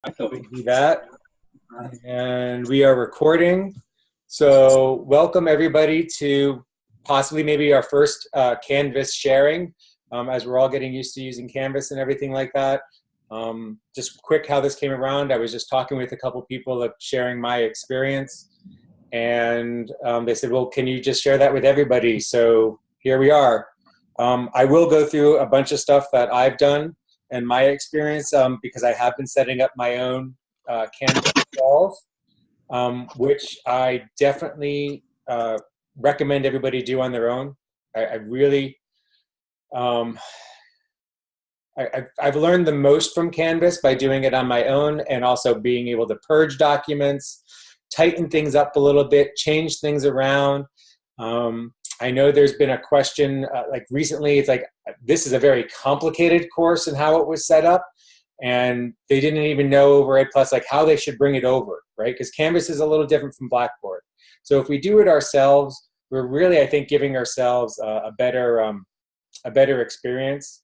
We do that, and we are recording. So welcome everybody to possibly maybe our first Canvas sharing, as we're all getting used to using Canvas and everything like that. Just quick how this came around. I was just talking with a couple people sharing my experience, and they said, well, can you just share that with everybody? So here we are. I will go through a bunch of stuff that I've done and my experience, because I have been setting up my own Canvas walls, which I definitely recommend everybody do on their own. I really, I've learned the most from Canvas by doing it on my own, and also being able to purge documents, tighten things up a little bit, change things around. I know there's been a question like recently, it's like, this is a very complicated course and how it was set up, and they didn't even know over at FLIS like how they should bring it over, right? Because Canvas is a little different from BlackBoard. So if we do it ourselves, we're really, I think, giving ourselves a better experience.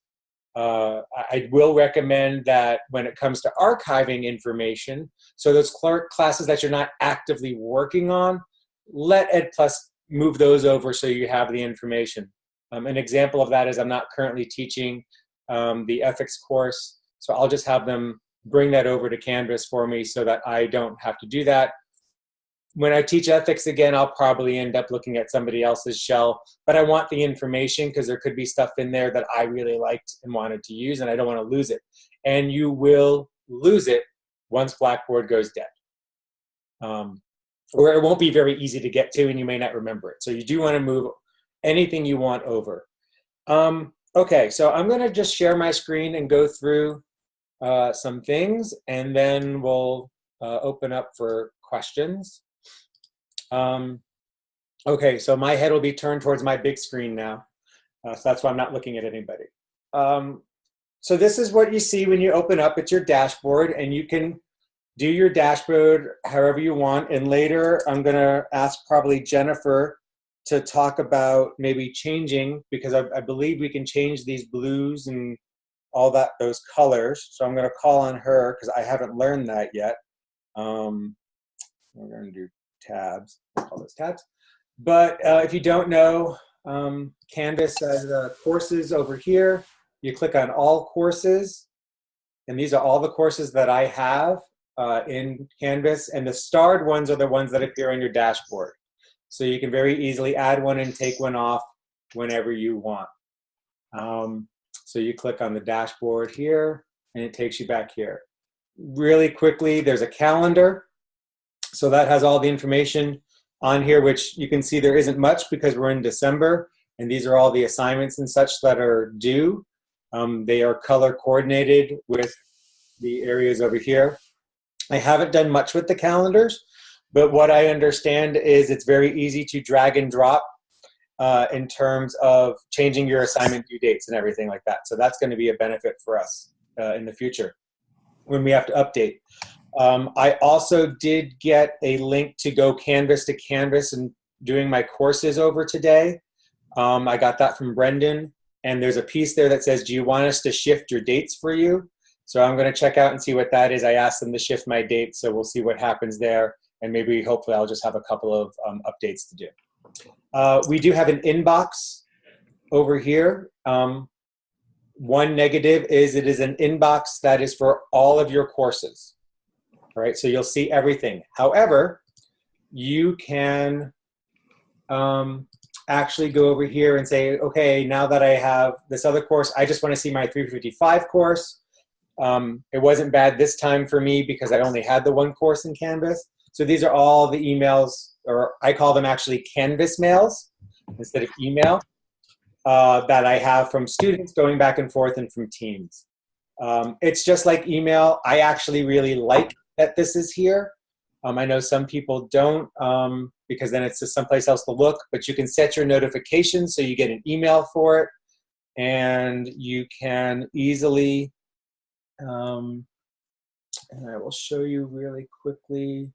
I will recommend that when it comes to archiving information, so those classes that you're not actively working on, let EdPlus move those over so you have the information. An example of that is I'm not currently teaching the ethics course, so I'll just have them bring that over to Canvas for me so that I don't have to do that. When I teach ethics again, I'll probably end up looking at somebody else's shell, but I want the information because there could be stuff in there that I really liked and wanted to use, and I don't want to lose it. And you will lose it once Blackboard goes dead. Or it won't be very easy to get to, and you may not remember it. So you do want to move anything you want over. Okay, so I'm going to just share my screen and go through some things, and then we'll open up for questions. Okay, so my head will be turned towards my big screen now. So that's why I'm not looking at anybody. So this is what you see when you open up. It's your dashboard, and you can do your dashboard however you want. And later, I'm going to ask probably Jennifer to talk about maybe changing, because I believe we can change these blues and all that, those colors. So I'm going to call on her because I haven't learned that yet. We're going to do tabs. I'll call those tabs. But if you don't know, Canvas has courses over here. You click on all courses, and these are all the courses that I have in Canvas, and the starred ones are the ones that appear on your dashboard. So you can very easily add one and take one off whenever you want. So you click on the dashboard here, and it takes you back here. Really quickly, there's a calendar. So that has all the information on here, which you can see there isn't much because we're in December, and these are all the assignments and such that are due. They are color coordinated with the areas over here. I haven't done much with the calendars, but what I understand is it's very easy to drag and drop in terms of changing your assignment due dates and everything like that. So that's going to be a benefit for us in the future when we have to update. I also did get a link to go Canvas to Canvas and doing my courses over today. I got that from Brendan, and there's a piece there that says, do you want us to shift your dates for you? So I'm going to check out and see what that is. I asked them to shift my dates, so we'll see what happens there. And maybe, hopefully, I'll just have a couple of updates to do. We do have an inbox over here. One negative is it is an inbox that is for all of your courses. All right, so you'll see everything. However, you can actually go over here and say, okay, now that I have this other course, I just want to see my 355 course. It wasn't bad this time for me because I only had the one course in Canvas. So these are all the emails, or I call them actually Canvas mails instead of email, that I have from students going back and forth and from teams. It's just like email. I actually really like that this is here. I know some people don't, because then it's just someplace else to look, but you can set your notifications so you get an email for it, and you can easily, and I will show you really quickly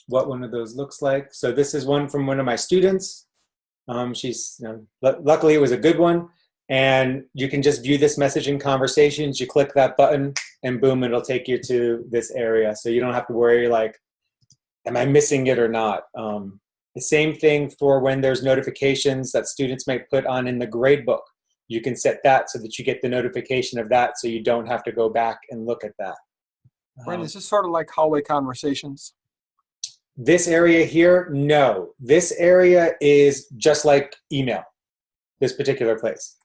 what one of those looks like. So this is one from one of my students. Luckily it was a good one, and you can just view this message in conversations. You click that button, and boom, it'll take you to this area. So you don't have to worry like, am I missing it or not? The same thing for when there's notifications that students might put on in the gradebook. You can set that so that you get the notification of that so you don't have to go back and look at that. Brent, is this sort of like hallway conversations? This area here, no. This area is just like email, this particular place.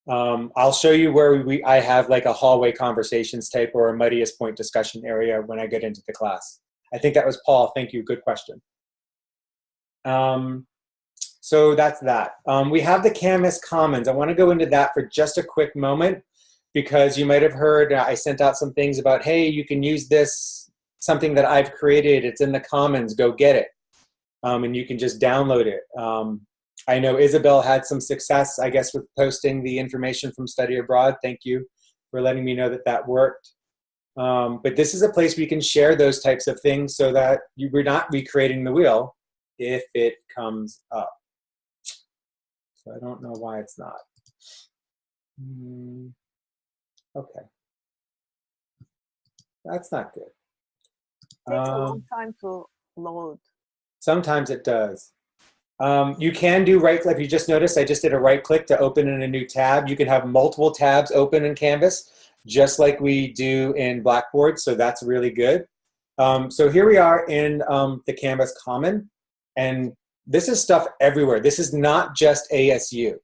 I'll show you where I have like a hallway conversations type or a muddiest point discussion area when I get into the class. I think that was Paul. Thank you. Good question. So that's that. We have the Canvas Commons. I want to go into that for just a quick moment because you might have heard I sent out some things about, hey, you can use this, something that I've created. It's in the Commons. Go get it. And you can just download it. I know Isabel had some success, I guess, with posting the information from Study Abroad. Thank you for letting me know that that worked. But this is a place where you can share those types of things so that we're not recreating the wheel if it comes up. So I don't know why it's not. Okay. That's not good. It takes a long time to load. Sometimes it does. You can do right click. If you just noticed, I just did a right click to open in a new tab. You can have multiple tabs open in Canvas, just like we do in Blackboard. So that's really good. So here we are in the Canvas Common. And this is stuff everywhere. This is not just ASU,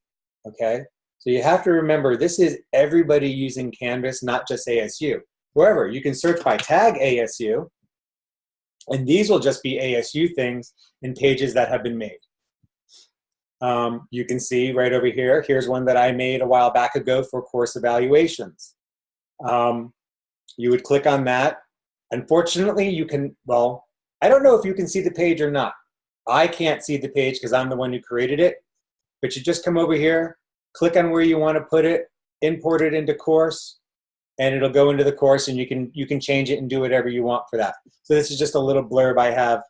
okay? So you have to remember, this is everybody using Canvas, not just ASU. Wherever, you can search by tag ASU, and these will just be ASU things in pages that have been made. You can see right over here, here's one that I made a while back ago for course evaluations. You would click on that. Unfortunately, you can, well, I don't know if you can see the page or not. I can't see the page because I'm the one who created it, but you just come over here, click on where you want to put it, import it into course, and it'll go into the course, and you can change it and do whatever you want for that. So this is just a little blurb I have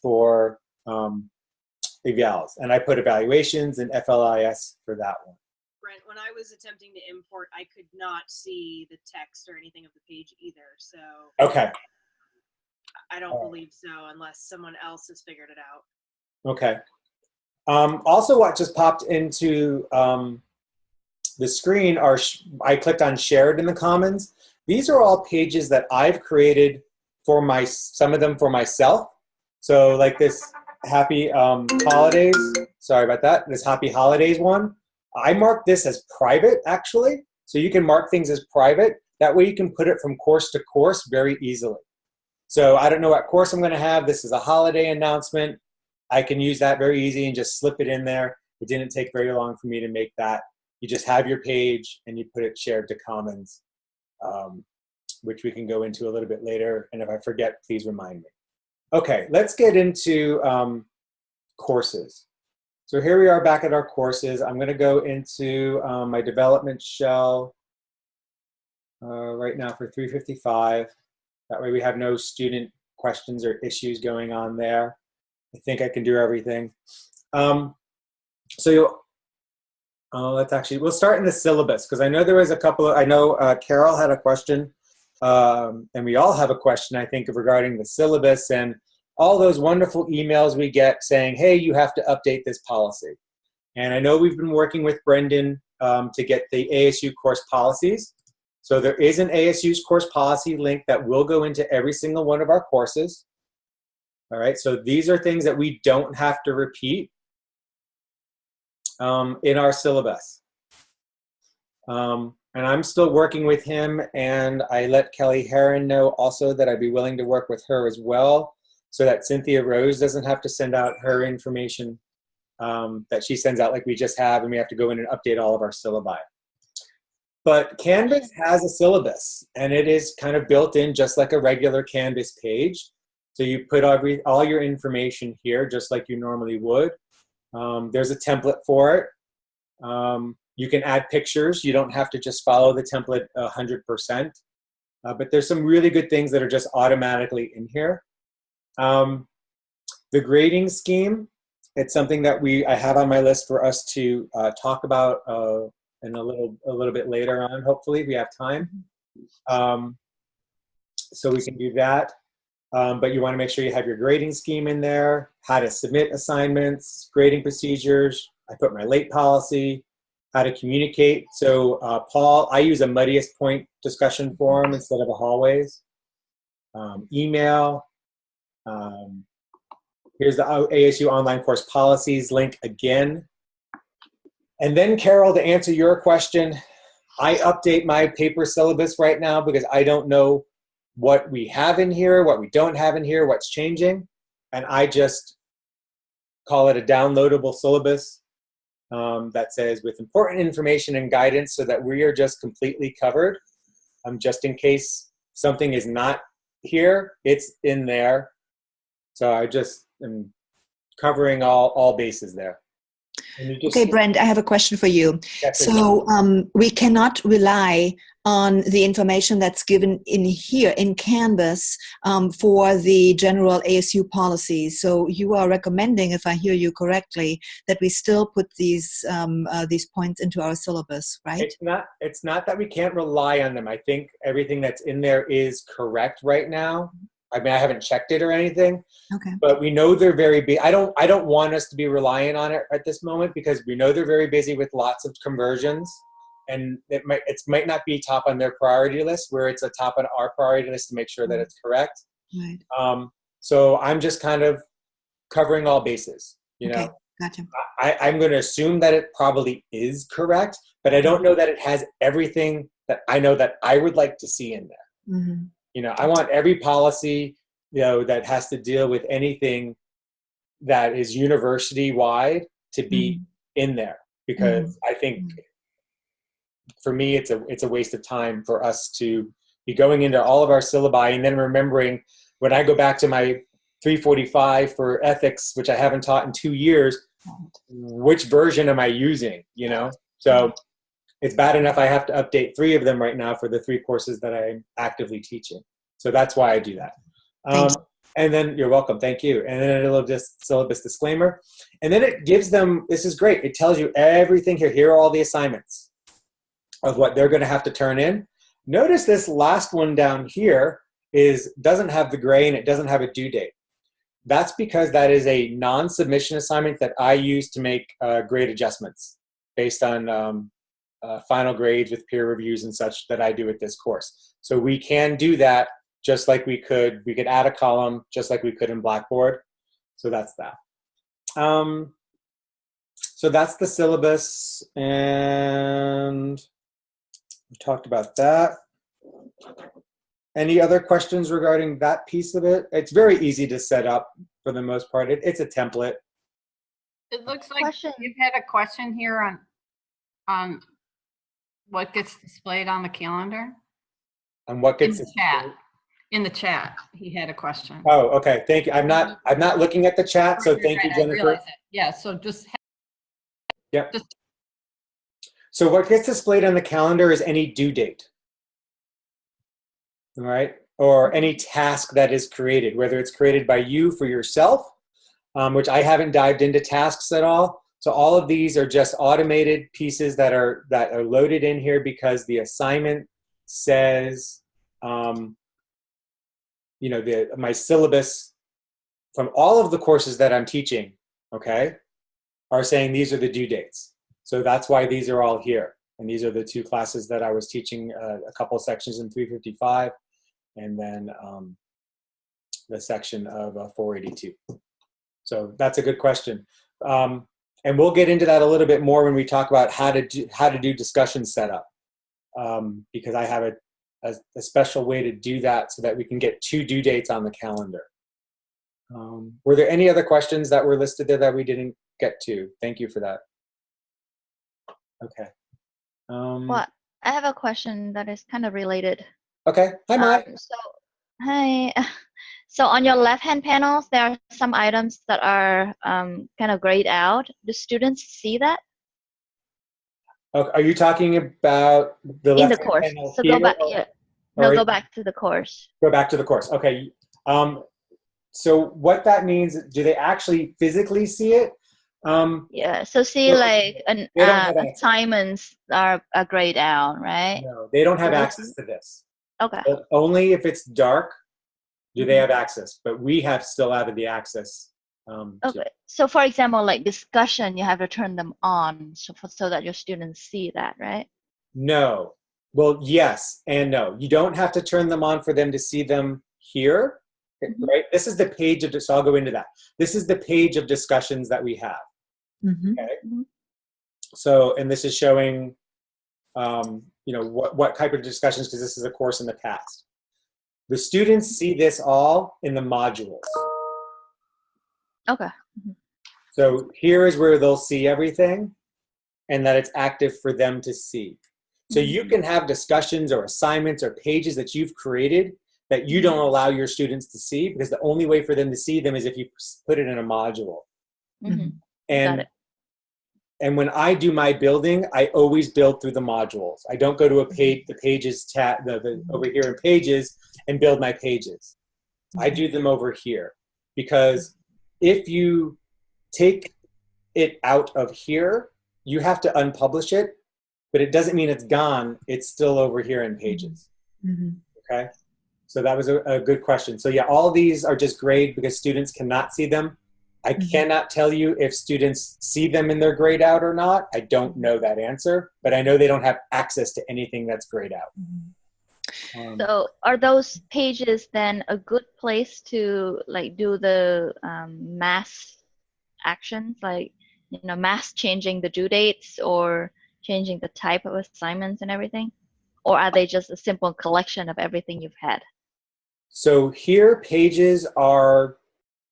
for evals, and I put evaluations and FLIS for that one. Brent, when I was attempting to import, I could not see the text or anything of the page either, so Okay. I don't believe so unless someone else has figured it out. Okay. Also, what just popped into the screen are, I clicked on shared in the Commons. These are all pages that I've created for some of them for myself. So like this happy holidays, sorry about that, this happy holidays one. I marked this as private actually. So you can mark things as private. That way you can put it from course to course very easily. So I don't know what course I'm gonna have. This is a holiday announcement. I can use that very easy and just slip it in there. It didn't take very long for me to make that. You just have your page and you put it shared to Commons, which we can go into a little bit later. And if I forget, please remind me. Okay, let's get into courses. So here we are back at our courses. I'm gonna go into my development shell right now for 355. That way we have no student questions or issues going on there. I think I can do everything. We'll start in the syllabus because I know there was a couple of, I know Carol had a question and we all have a question, I think, regarding the syllabus and all those wonderful emails we get saying, hey, you have to update this policy. And I know we've been working with Brendan to get the ASU course policies. So there is an ASU's course policy link that will go into every single one of our courses. All right, so these are things that we don't have to repeat in our syllabus. And I'm still working with him, and I let Kelly Heron know also that I'd be willing to work with her as well so that Cynthia Rose doesn't have to send out her information that she sends out like we just have, and we have to go in and update all of our syllabi. But Canvas has a syllabus, and it is kind of built in just like a regular Canvas page. So you put all your information here just like you normally would. There's a template for it. You can add pictures. You don't have to just follow the template 100%. But there's some really good things that are just automatically in here. The grading scheme, it's something that I have on my list for us to talk about in a little bit later on, hopefully, if we have time. So we can do that. But you want to make sure you have your grading scheme in there, how to submit assignments, grading procedures. I put my late policy, how to communicate. So Paul, I use a muddiest point discussion forum instead of a hallways. Email. Here's the ASU online course policies link again. And then Carol, to answer your question, I update my paper syllabus right now because I don't know what we have in here, what we don't have in here, what's changing. And I just call it a downloadable syllabus that says with important information and guidance so that we are just completely covered. Just in case something is not here, it's in there. So I just am covering all bases there. Okay, Brent, I have a question for you. Yes, so we cannot rely on the information that's given in here in Canvas for the general ASU policies. So you are recommending, if I hear you correctly, that we still put these points into our syllabus, right? It's not that we can't rely on them. I think everything that's in there is correct right now. I mean, I haven't checked it or anything. Okay. But we know they're very busy. I don't want us to be reliant on it at this moment because we know they're very busy with lots of conversions, and it might not be top on their priority list where it's a top on our priority list to make sure that it's correct. Right. So I'm just kind of covering all bases. You know. Gotcha. I'm going to assume that it probably is correct, but I don't know that it has everything that I know that I would like to see in there. Mm-hmm. You know, I want every policy, you know, that has to deal with anything that is university-wide to be in there, because I think for me it's a waste of time for us to be going into all of our syllabi and then remembering when I go back to my 345 for ethics, which I haven't taught in 2 years, which version am I using, you know? So it's bad enough I have to update 3 of them right now for the 3 courses that I'm actively teaching. So that's why I do that. And then you're welcome. Thank you. And then a little syllabus disclaimer. And then it gives them, this is great. It tells you everything here. Here are all the assignments of what they're going to have to turn in. Notice this last one down here doesn't have the gray and it doesn't have a due date. That's because that is a non-submission assignment that I use to make grade adjustments based on final grades with peer reviews and such that I do with this course. So we can do that just like we could add a column just like we could in Blackboard. So that's that. So that's the syllabus, and we talked about that. Any other questions regarding that piece of it? It's very easy to set up for the most part. It's a template. It looks like you've had a question here on what gets displayed on the calendar. And what gets in the chat, he had a question. Oh, okay. Thank you. I'm not looking at the chat, so thank you, Jennifer. Yeah. So just. Yep. So what gets displayed on the calendar is any due date. All right, or any task that is created, whether it's created by you for yourself, which I haven't dived into tasks at all. So all of these are just automated pieces that are loaded in here because the assignment says, you know, my syllabus from all of the courses that I'm teaching, okay, are saying these are the due dates. So that's why these are all here. And these are the 2 classes that I was teaching, a couple of sections in 355, and then the section of 482. So that's a good question. And we'll get into that a little bit more when we talk about how to do discussion setup, because I have a special way to do that so that we can get 2 due dates on the calendar. Were there any other questions that were listed there that we didn't get to? Thank you for that. Okay. Well, I have a question that is kind of related. Okay. Hi, Mai. Hi. So on your left-hand panels, there are some items that are kind of grayed out. Do students see that? Okay. Are you talking about the in left the course? panel So here, go back. No, go back to the course. Go back to the course. Okay. So what that means? Do they actually physically see it? Yeah. So see, like assignments are grayed out, right? No, they don't have access to this. Okay. But only if it's dark do they have access, but we have still added the access. Okay. So for example, like discussion, you have to turn them on so that your students see that, right? No. Well, yes and no. You don't have to turn them on for them to see them here, right? This is the page of, so I'll go into that. This is the page of discussions that we have. Okay. So, and this is showing, you know, what type of discussions, because this is a course in the past. The students see this all in the modules. Okay. So here is where they'll see everything and that it's active for them to see. So you can have discussions or assignments or pages that you've created that you don't allow your students to see, because the only way for them to see them is if you put it in a module. Got it. And when I do my building, I always build through the modules. I don't go to a page, the pages tab, over here in pages, and build my pages. I do them over here, because if you take it out of here, you have to unpublish it, but it doesn't mean it's gone. It's still over here in pages. Okay, so that was a good question. So yeah, all these are just grade because students cannot see them. I cannot tell you if students see them in their grayed out or not. I don't know that answer, but I know they don't have access to anything that's grayed out. So are those pages then a good place to like do the mass actions, like, you know, mass changing the due dates or changing the type of assignments and everything? Or are they just a simple collection of everything you've had? So here, pages are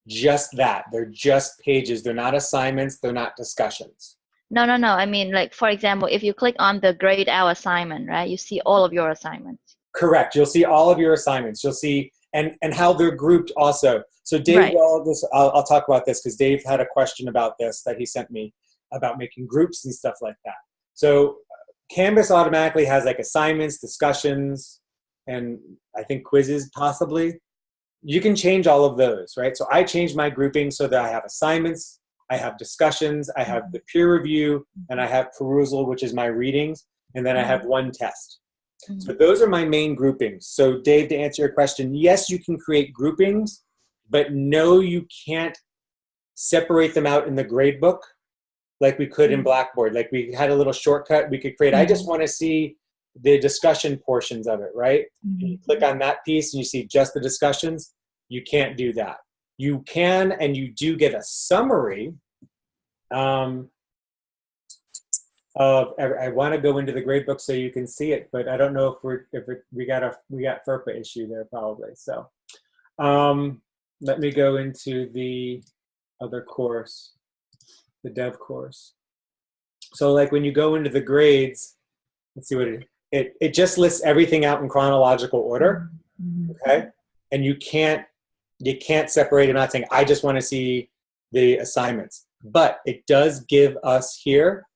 just that. They're just pages. They're not assignments. They're not discussions. No. I mean, like, for example, if you click on the grade out assignment, right, you see all of your assignments. Correct. You'll see all of your assignments. You'll see, and how they're grouped also. So Dave, Right. I'll talk about this because Dave had a question about this that he sent me about making groups and stuff like that. So Canvas automatically has like assignments, discussions, and I think quizzes possibly. You can change all of those, right? So I changed my grouping so that I have assignments, I have discussions, I have the peer review, and I have perusal, which is my readings, and then I have one test. So those are my main groupings. So Dave, to answer your question, yes, you can create groupings, but no, you can't separate them out in the gradebook like we could in Blackboard. Like we had a little shortcut we could create. I just want to see the discussion portions of it, right? You click on that piece and you see just the discussions. You can't do that. You can, and you do get a summary of, I want to go into the gradebook so you can see it, but I don't know if we got FERPA issue there probably. So let me go into the other course, the dev course. So like when you go into the grades, let's see what it just lists everything out in chronological order, okay? And you can't separate. I'm not saying I just want to see the assignments, but it does give us here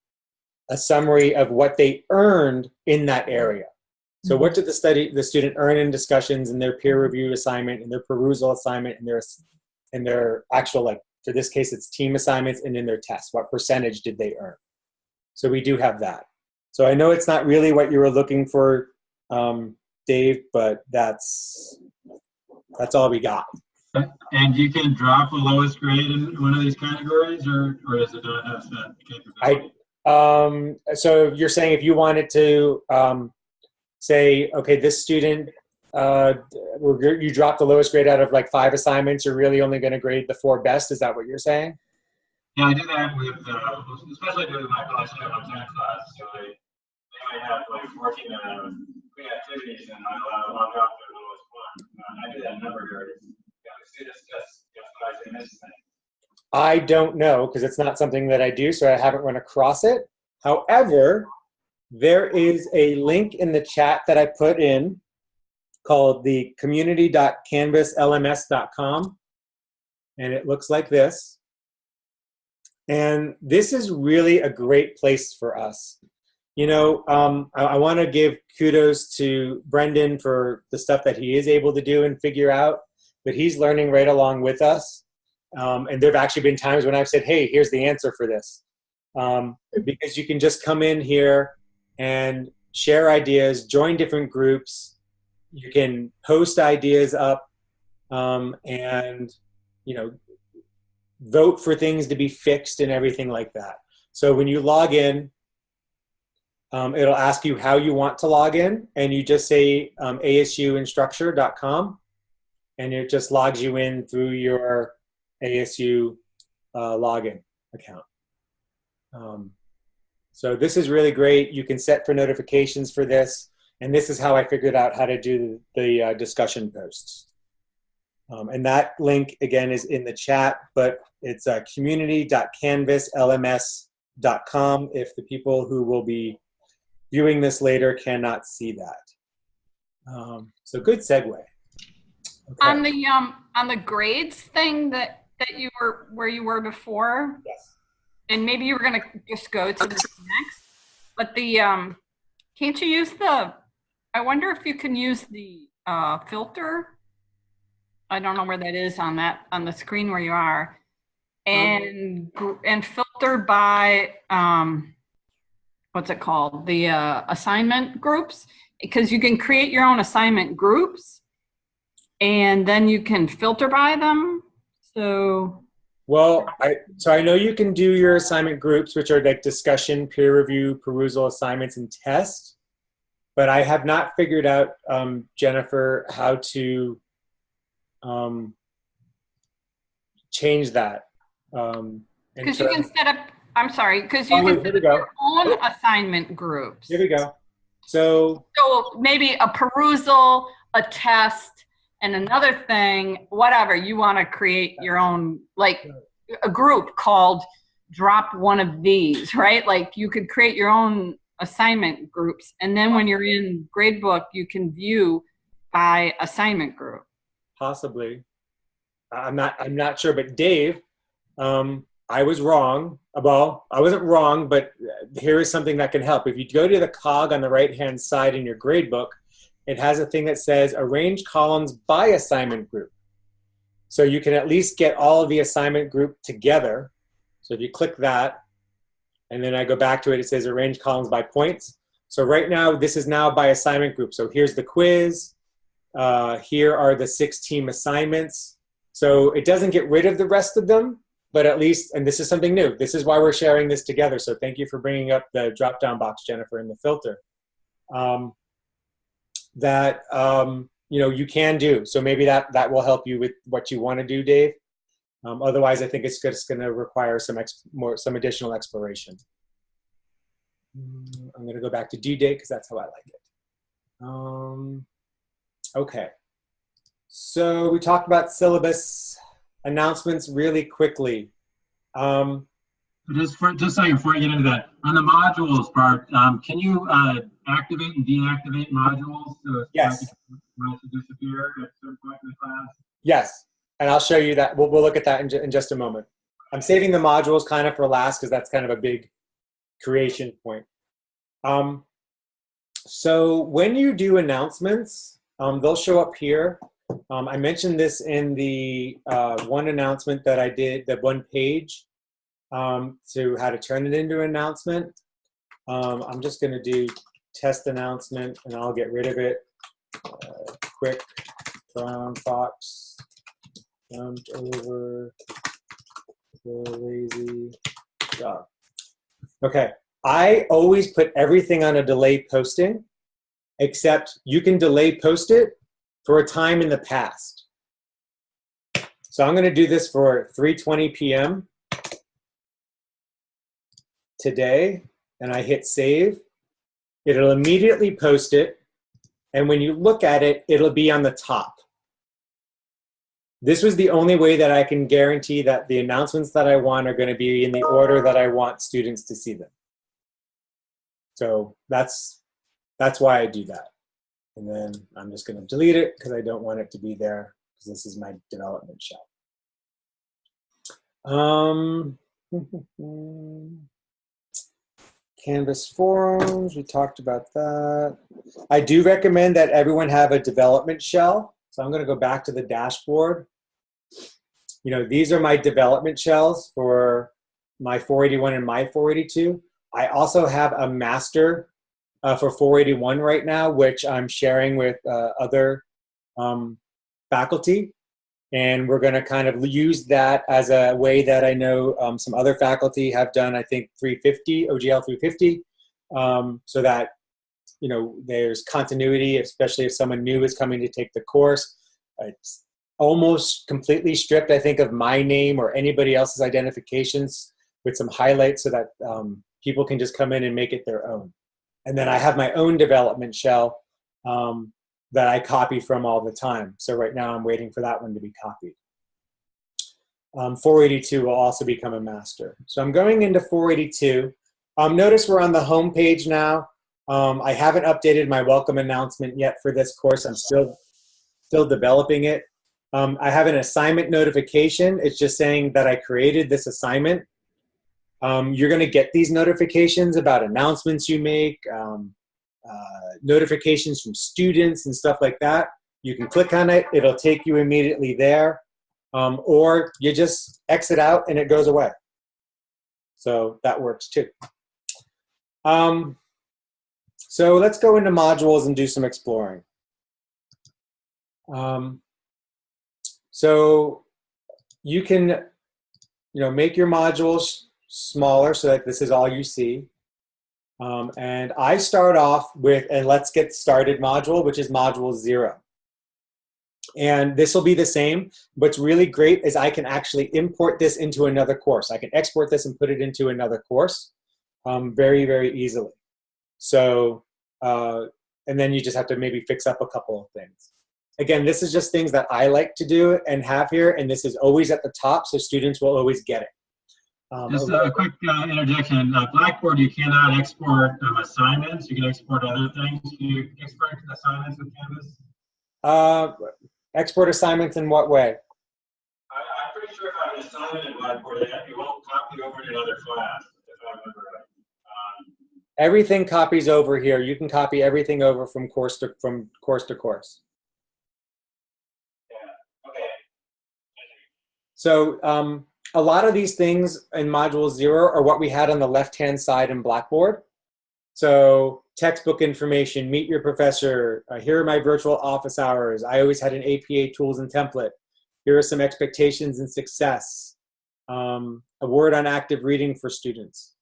a summary of what they earned in that area. So what did the student earn in discussions, in their peer review assignment, in their perusal assignment, in their actual, like for this case it's team assignments, and in their tests, what percentage did they earn? So we do have that. So I know it's not really what you were looking for, Dave, but that's all we got. And you can drop the lowest grade in one of these categories, or does it not have that capability? So you're saying if you wanted to say, okay, this student, you dropped the lowest grade out of like 5 assignments, you're really only going to grade the 4 best. Is that what you're saying? Yeah, I do that with, especially with my collection of exam class. So they might have like working quick activities, and I'll drop their lowest one. I do that in a number of areas. Students just I miss things. I don't know, because it's not something that I do, so I haven't run across it. However, there is a link in the chat that I put in called the community.canvaslms.com, and it looks like this. And this is really a great place for us. You know, I want to give kudos to Brendan for the stuff that he is able to do and figure out, but he's learning right along with us. And there have actually been times when I've said, hey, here's the answer for this. Because you can just come in here and share ideas, join different groups, you can post ideas up, and, you know, vote for things to be fixed and everything like that. So when you log in, it'll ask you how you want to log in, and you just say asuinstructure.com, and it just logs you in through your ASU login account. So this is really great. You can set for notifications for this, and this is how I figured out how to do the discussion posts. And that link, again, is in the chat, but it's community.canvaslms.com if the people who will be viewing this later cannot see that. So good segue. Okay. On the grades thing that you were where you were before, Yes. and maybe you were gonna just go to this next, but the can't you use the? I wonder if you can use the filter. I don't know where that is on the screen where you are, and filter by what's it called? The assignment groups, because you can create your own assignment groups, and then you can filter by them. So. Well, I know you can do your assignment groups, which are like discussion, peer review, perusal, assignments, and tests. But I have not figured out, Jennifer, how to change that. Because you can set up, I'm sorry, because you can set up your own assignment groups. Here we go. So maybe a perusal, a test, and another thing, whatever, you want to create your own, like a group called drop one of these, right? Like you could create your own assignment groups, and then when you're in gradebook, you can view by assignment group. Possibly. I'm not sure, but Dave, I was wrong. Well, I wasn't wrong, but here is something that can help. If you go to the cog on the right-hand side in your gradebook, it has a thing that says arrange columns by assignment group. So you can at least get all of the assignment group together. So if you click that, and then I go back to it, it says arrange columns by points. So right now, this is now by assignment group. So here's the quiz. Here are the 6 team assignments. So it doesn't get rid of the rest of them, but at least, and this is something new. This is why we're sharing this together. So thank you for bringing up the drop-down box, Jennifer, in the filter. You know, you can do. So maybe that will help you with what you want to do, Dave. Otherwise, I think it's just going to require some additional exploration. I'm going to go back to due date because that's how I like it. Okay. So we talked about syllabus announcements really quickly. Just a second before I get into that, on the modules part, can you activate and deactivate modules so yes. To disappear at certain point in the class? Yes, and I'll show you that. We'll look at that in just a moment. I'm saving the modules kind of for last because that's kind of a big creation point. So when you do announcements, they'll show up here. I mentioned this in the one announcement that I did, that one page, to how to turn it into an announcement. I'm just going to do test announcement, and I'll get rid of it. Quick brown fox jumped over the lazy dog. Okay, I always put everything on a delay posting, except you can delay post it for a time in the past. So I'm going to do this for 3:20 p.m. today, and I hit save. It'll immediately post it, and when you look at it, it'll be on the top. This was the only way that I can guarantee that the announcements that I want are going to be in the order that I want students to see them. So that's why I do that. And then I'm just going to delete it because I don't want it to be there because this is my development shell. Canvas forums, we talked about that. I do recommend that everyone have a development shell. So I'm going to go back to the dashboard. You know, these are my development shells for my 481 and my 482. I also have a master for 481 right now, which I'm sharing with other faculty. And we're going to kind of use that as a way that I know some other faculty have done, I think, 350, OGL 350, so that, you know, there's continuity, especially if someone new is coming to take the course. It's almost completely stripped, I think, of my name or anybody else's identifications, with some highlights so that people can just come in and make it their own. And then I have my own development shell that I copy from all the time. So right now I'm waiting for that one to be copied. 482 will also become a master. So I'm going into 482. Notice we're on the home page now. I haven't updated my welcome announcement yet for this course. I'm still developing it. I have an assignment notification. It's just saying that I created this assignment. You're going to get these notifications about announcements you make, notifications from students and stuff like that. You can click on it. It'll take you immediately there. Or you just exit out and it goes away. So that works too. So let's go into modules and do some exploring. So you can, you know, make your modules smaller so that this is all you see. And I start off with a Let's Get Started module, which is module 0. And this will be the same. What's really great is I can actually import this into another course. I can export this and put it into another course very, very easily. So, and then you just have to maybe fix up a couple of things. Again, this is just things that I like to do and have here, and this is always at the top, so students will always get it. Just a quick interjection. BlackBoard, you cannot export assignments. You can export other things. Can you export assignments with Canvas? Export assignments in what way? I'm pretty sure if I have an assignment in BlackBoard, it won't copy over to another class, if I remember right. Everything copies over here. You can copy everything over from course to course. Yeah. Okay. So a lot of these things in Module 0 are what we had on the left-hand side in Blackboard. So textbook information, meet your professor, here are my virtual office hours. I always had an APA tools and template. Here are some expectations and success. A word on active reading for students.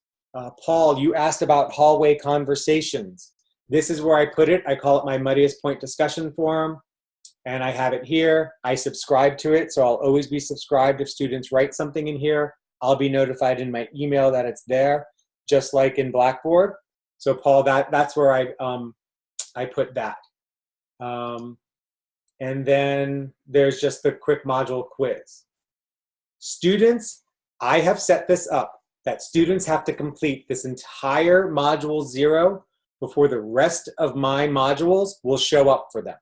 Paul, you asked about hallway conversations. This is where I put it. I call it my Muddiest Point discussion forum. And I have it here. I subscribe to it, so I'll always be subscribed. If students write something in here, I'll be notified in my email that it's there, just like in Blackboard. So Paul, that's where I put that. And then there's just the quick module quiz. Students, I have set this up that students have to complete this entire Module 0 before the rest of my modules will show up for them.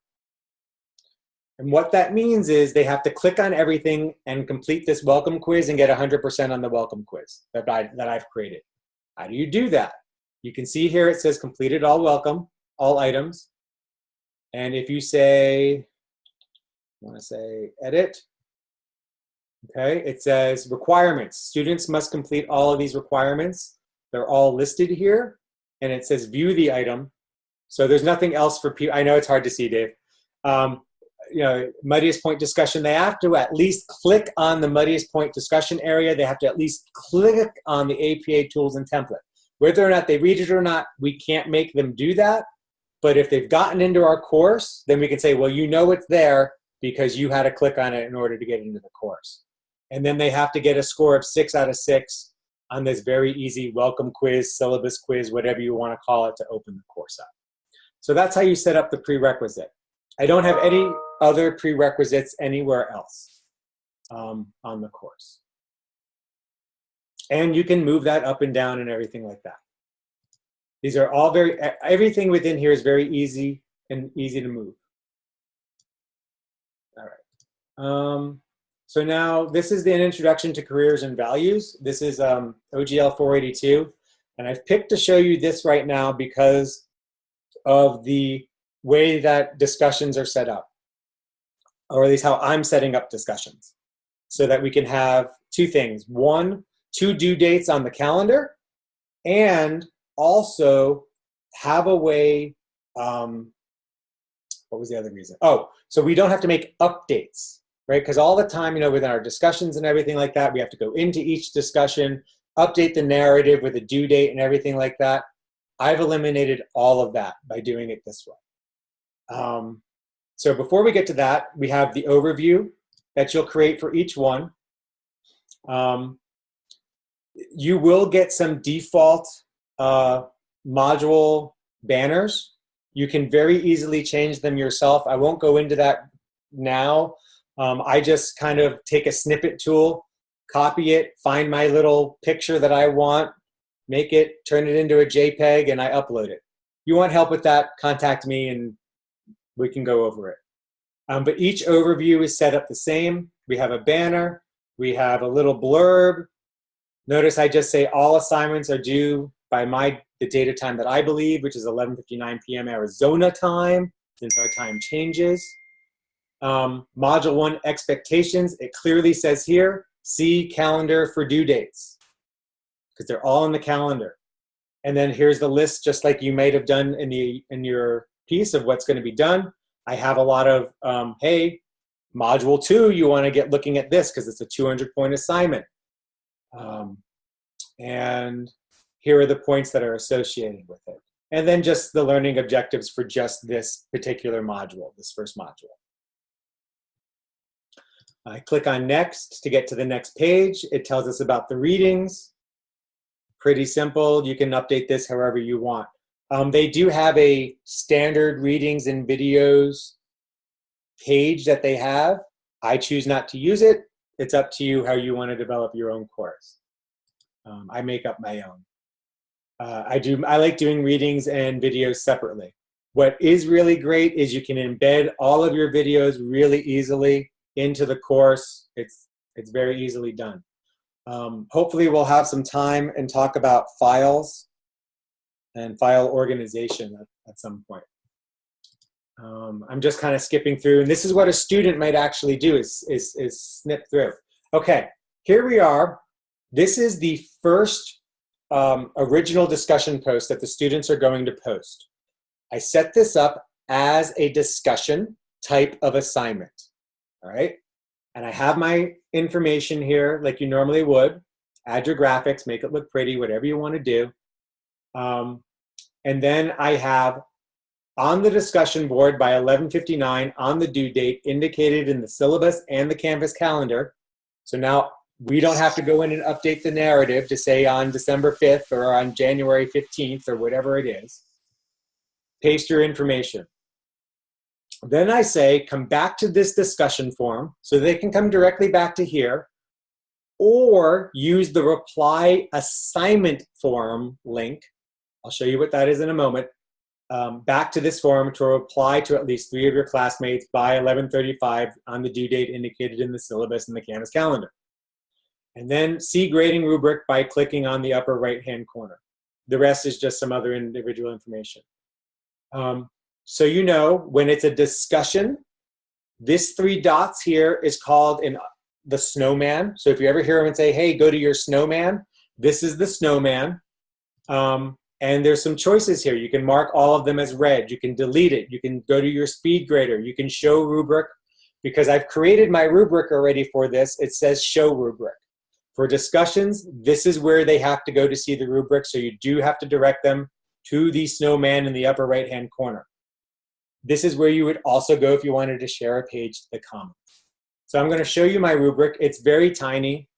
And what that means is they have to click on everything and complete this welcome quiz and get 100% on the welcome quiz that I've created. How do you do that? You can see here it says completed all welcome, all items. And if you say, I want to say edit, okay, it says requirements. Students must complete all of these requirements. They're all listed here. And it says view the item. So there's nothing else for people. I know it's hard to see, Dave. You know, Muddiest Point discussion, they have to at least click on the Muddiest Point discussion area. They have to at least click on the APA tools and template. Whether or not they read it or not, we can't make them do that. But if they've gotten into our course, then we can say, well, you know it's there because you had to click on it in order to get into the course. And then they have to get a score of 6 out of 6 on this very easy welcome quiz, syllabus quiz, whatever you want to call it, to open the course up. So that's how you set up the prerequisite. I don't have any other prerequisites anywhere else on the course. And you can move that up and down and everything like that. These are all everything within here is very easy and easy to move. All right. So now this is an introduction to careers and values. This is OGL 482. And I've picked to show you this right now because of the way that discussions are set up, or at least how I'm setting up discussions, so that we can have two things. One, 2 due dates on the calendar, and also have a way, what was the other reason? Oh, so we don't have to make updates, right? Because all the time, you know, within our discussions and everything like that, we have to go into each discussion, update the narrative with a due date and everything like that. I've eliminated all of that by doing it this way. So before we get to that, we have the overview that you'll create for each one. You will get some default module banners. You can very easily change them yourself. I won't go into that now. I just kind of take a snippet tool, copy it, find my little picture that I want, make it, turn it into a JPEG, and I upload it. You want help with that, contact me and we can go over it. But each overview is set up the same. We have a banner, we have a little blurb. Notice I just say all assignments are due by the date of time that I believe, which is 11:59 p.m. Arizona time, since our time changes. Module 1 expectations, it clearly says here, see calendar for due dates, because they're all in the calendar. And then here's the list, just like you might have done in your piece of what's going to be done. I have a lot of, hey, module 2, you want to get looking at this because it's a 200-point assignment. And here are the points that are associated with it. And then just the learning objectives for just this particular module, this first module. I click on next to get to the next page. It tells us about the readings. Pretty simple. You can update this however you want. They do have a standard readings and videos page that they have. I choose not to use it. It's up to you how you want to develop your own course. I make up my own. I like doing readings and videos separately. What is really great is you can embed all of your videos really easily into the course. It's very easily done. Hopefully we'll have some time and talk about files and file organization at some point. I'm just kind of skipping through, and this is what a student might actually do is snip through. Okay, here we are. This is the first original discussion post that the students are going to post. I set this up as a discussion type of assignment, all right? And I have my information here like you normally would. Add your graphics, make it look pretty, whatever you want to do. And then I have on the discussion board by 11:59 on the due date indicated in the syllabus and the Canvas calendar. So now we don't have to go in and update the narrative to say on December 5th or on January 15th or whatever it is. Paste your information. Then I say, come back to this discussion forum so they can come directly back to here, or use the reply assignment forum link. I'll show you what that is in a moment. Back to this forum to reply to at least 3 of your classmates by 11:35 on the due date indicated in the syllabus and the Canvas calendar. And then see grading rubric by clicking on the upper right-hand corner. The rest is just some other individual information. So you know, when it's a discussion, this 3 dots here is called the Snowman. So if you ever hear them and say, hey, go to your Snowman, this is the Snowman. And there's some choices here. You can mark all of them as red. You can delete it. You can go to your speed grader. You can show rubric. Because I've created my rubric already for this, it says show rubric. For discussions, this is where they have to go to see the rubric, so you do have to direct them to the Snowman in the upper right-hand corner. This is where you would also go if you wanted to share a page to the comments. So I'm going to show you my rubric. It's very tiny,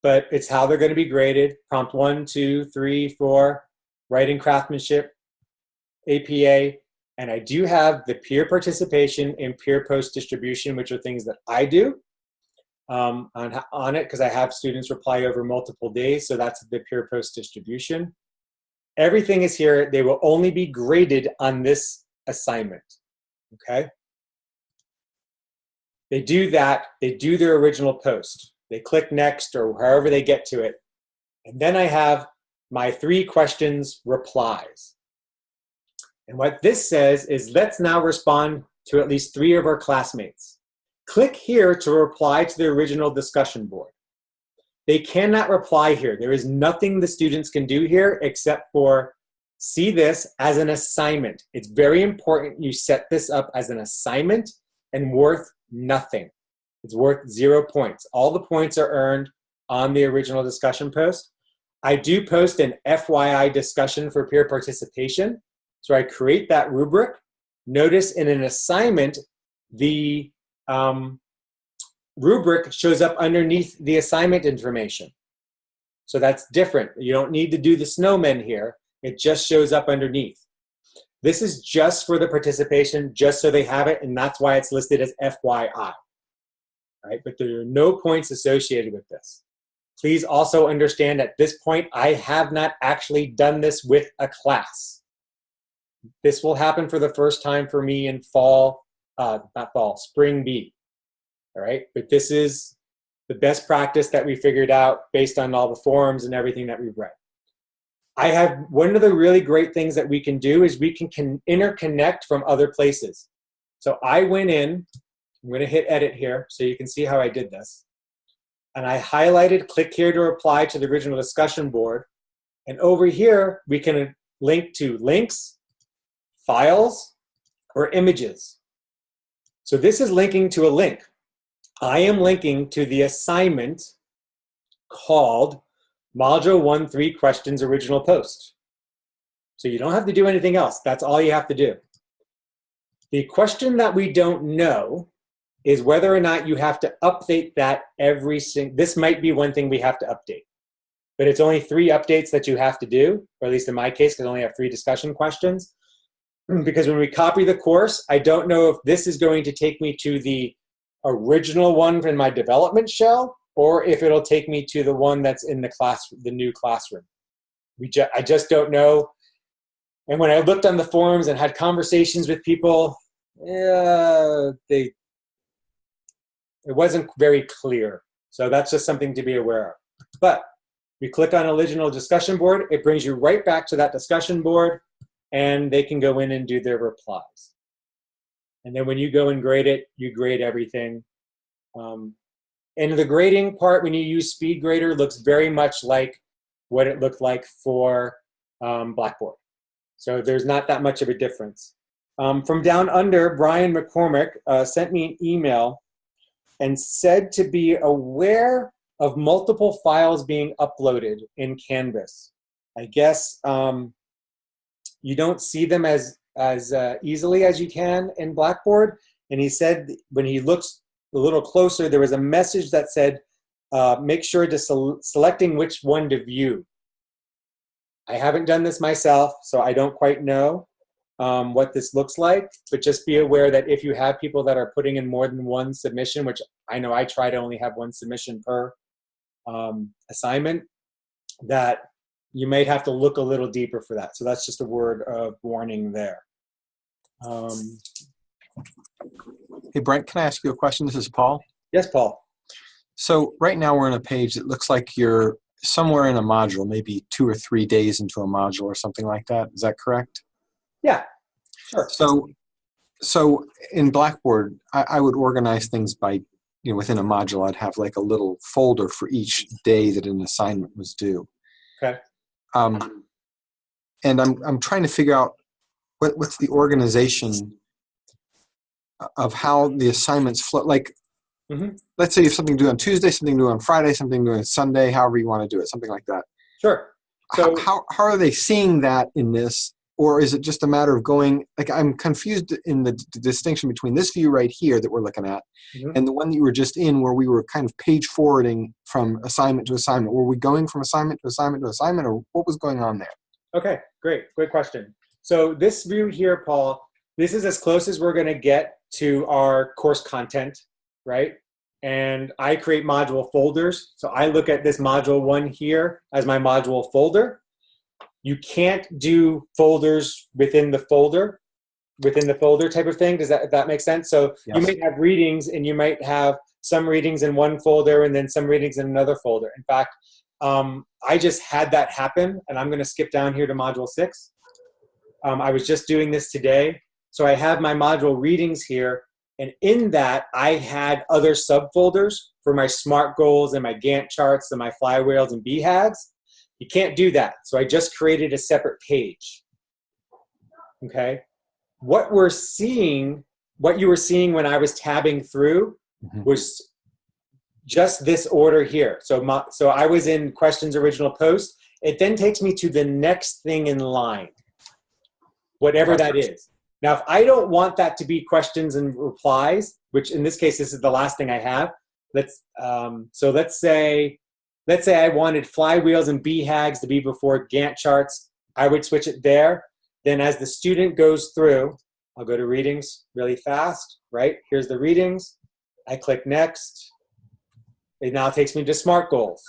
but it's how they're going to be graded. Prompt 1, 2, 3, 4, writing craftsmanship, APA, and I do have the peer participation and peer post distribution, which are things that I do on it because I have students reply over multiple days, so that's the peer post distribution. Everything is here. They will only be graded on this assignment, okay? They do that, they do their original post. They click next or however they get to it. And then I have my 3 questions replies. And what this says is let's now respond to at least 3 of our classmates. Click here to reply to the original discussion board. They cannot reply here. There is nothing the students can do here except for see this as an assignment. It's very important you set this up as an assignment and worth nothing. It's worth 0 points. All the points are earned on the original discussion post. I do post an FYI discussion for peer participation. So I create that rubric. Notice in an assignment, the rubric shows up underneath the assignment information. So that's different. You don't need to do the snowman here. It just shows up underneath. This is just for the participation, just so they have it, and that's why it's listed as FYI. Right? But there are no points associated with this. Please also understand at this point, I have not actually done this with a class. This will happen for the first time for me in spring B. All right, but this is the best practice that we figured out based on all the forums and everything that we've read. I have one of the really great things that we can do is we can interconnect from other places. So I went in, I'm going to hit edit here so you can see how I did this. And I highlighted click here to apply to the original discussion board. And over here, we can link to links, files, or images. So this is linking to a link. I am linking to the assignment called Module 1-3 Questions Original Post. So you don't have to do anything else. That's all you have to do. The question that we don't know is whether or not you have to update that this might be one thing we have to update. But it's only 3 updates that you have to do, or at least in my case, because I only have 3 discussion questions. Because when we copy the course, I don't know if this is going to take me to the original one in my development shell, or if it'll take me to the one that's in the class, the new classroom. I just don't know. And when I looked on the forums and had conversations with people, it wasn't very clear. So that's just something to be aware of. But we click on original discussion board, it brings you right back to that discussion board, and they can go in and do their replies. And then when you go and grade it, you grade everything. And the grading part, when you use Speed Grader, looks very much like what it looked like for Blackboard. So there's not that much of a difference. From down under, Brian McCormick sent me an email and said to be aware of multiple files being uploaded in Canvas. I guess you don't see them as easily as you can in Blackboard. And he said when he looks a little closer, there was a message that said, make sure to selecting which one to view. I haven't done this myself, so I don't quite know what this looks like, but just be aware that if you have people that are putting in more than one submission, which I know I try to only have 1 submission per assignment, that you might have to look a little deeper for that. So that's just a word of warning there. Hey, Brent, can I ask you a question? This is Paul. Yes, Paul. So right now we're on a page that looks like you're somewhere in a module, maybe 2 or 3 days into a module or something like that. Is that correct? Yeah, sure. So in Blackboard, I would organize things by, within a module, I'd have like a little folder for each day that an assignment was due. Okay. And I'm trying to figure out what's the organization of how the assignments flow. Like, let's say you have something due on Tuesday, something due on Friday, something due on Sunday, however you want to do it, something like that. Sure. So how are they seeing that in this? Or is it just a matter of going, like I'm confused in the distinction between this view right here that we're looking at and the one that you were just in where we were kind of page forwarding from assignment to assignment. Were we going from assignment to assignment to assignment, or what was going on there? Okay, great question. So this view here, Paul, this is as close as we're going to get to our course content, right? And I create module folders. So I look at this module 1 here as my module folder. You can't do folders within the folder type of thing. Does that make sense? So yes. You might have readings, and you might have some readings in one folder and then some readings in another folder. In fact, I just had that happen, and I'm going to skip down here to module 6. I was just doing this today. So I have my module readings here, and in that I had other subfolders for my SMART goals and my Gantt charts and my flywheels and BHAGs. You can't do that. So I just created a separate page. okay? What we're seeing, what you were seeing when I was tabbing through was just this order here. So so I was in questions original post. It then takes me to the next thing in line, whatever that is. Now, if I don't want that to be questions and replies, which in this case, this is the last thing I have. So let's say I wanted flywheels and BHAGs to be before Gantt charts. I would switch it there. Then as the student goes through, I'll go to readings really fast, right? Here's the readings. I click next. It now takes me to SMART goals.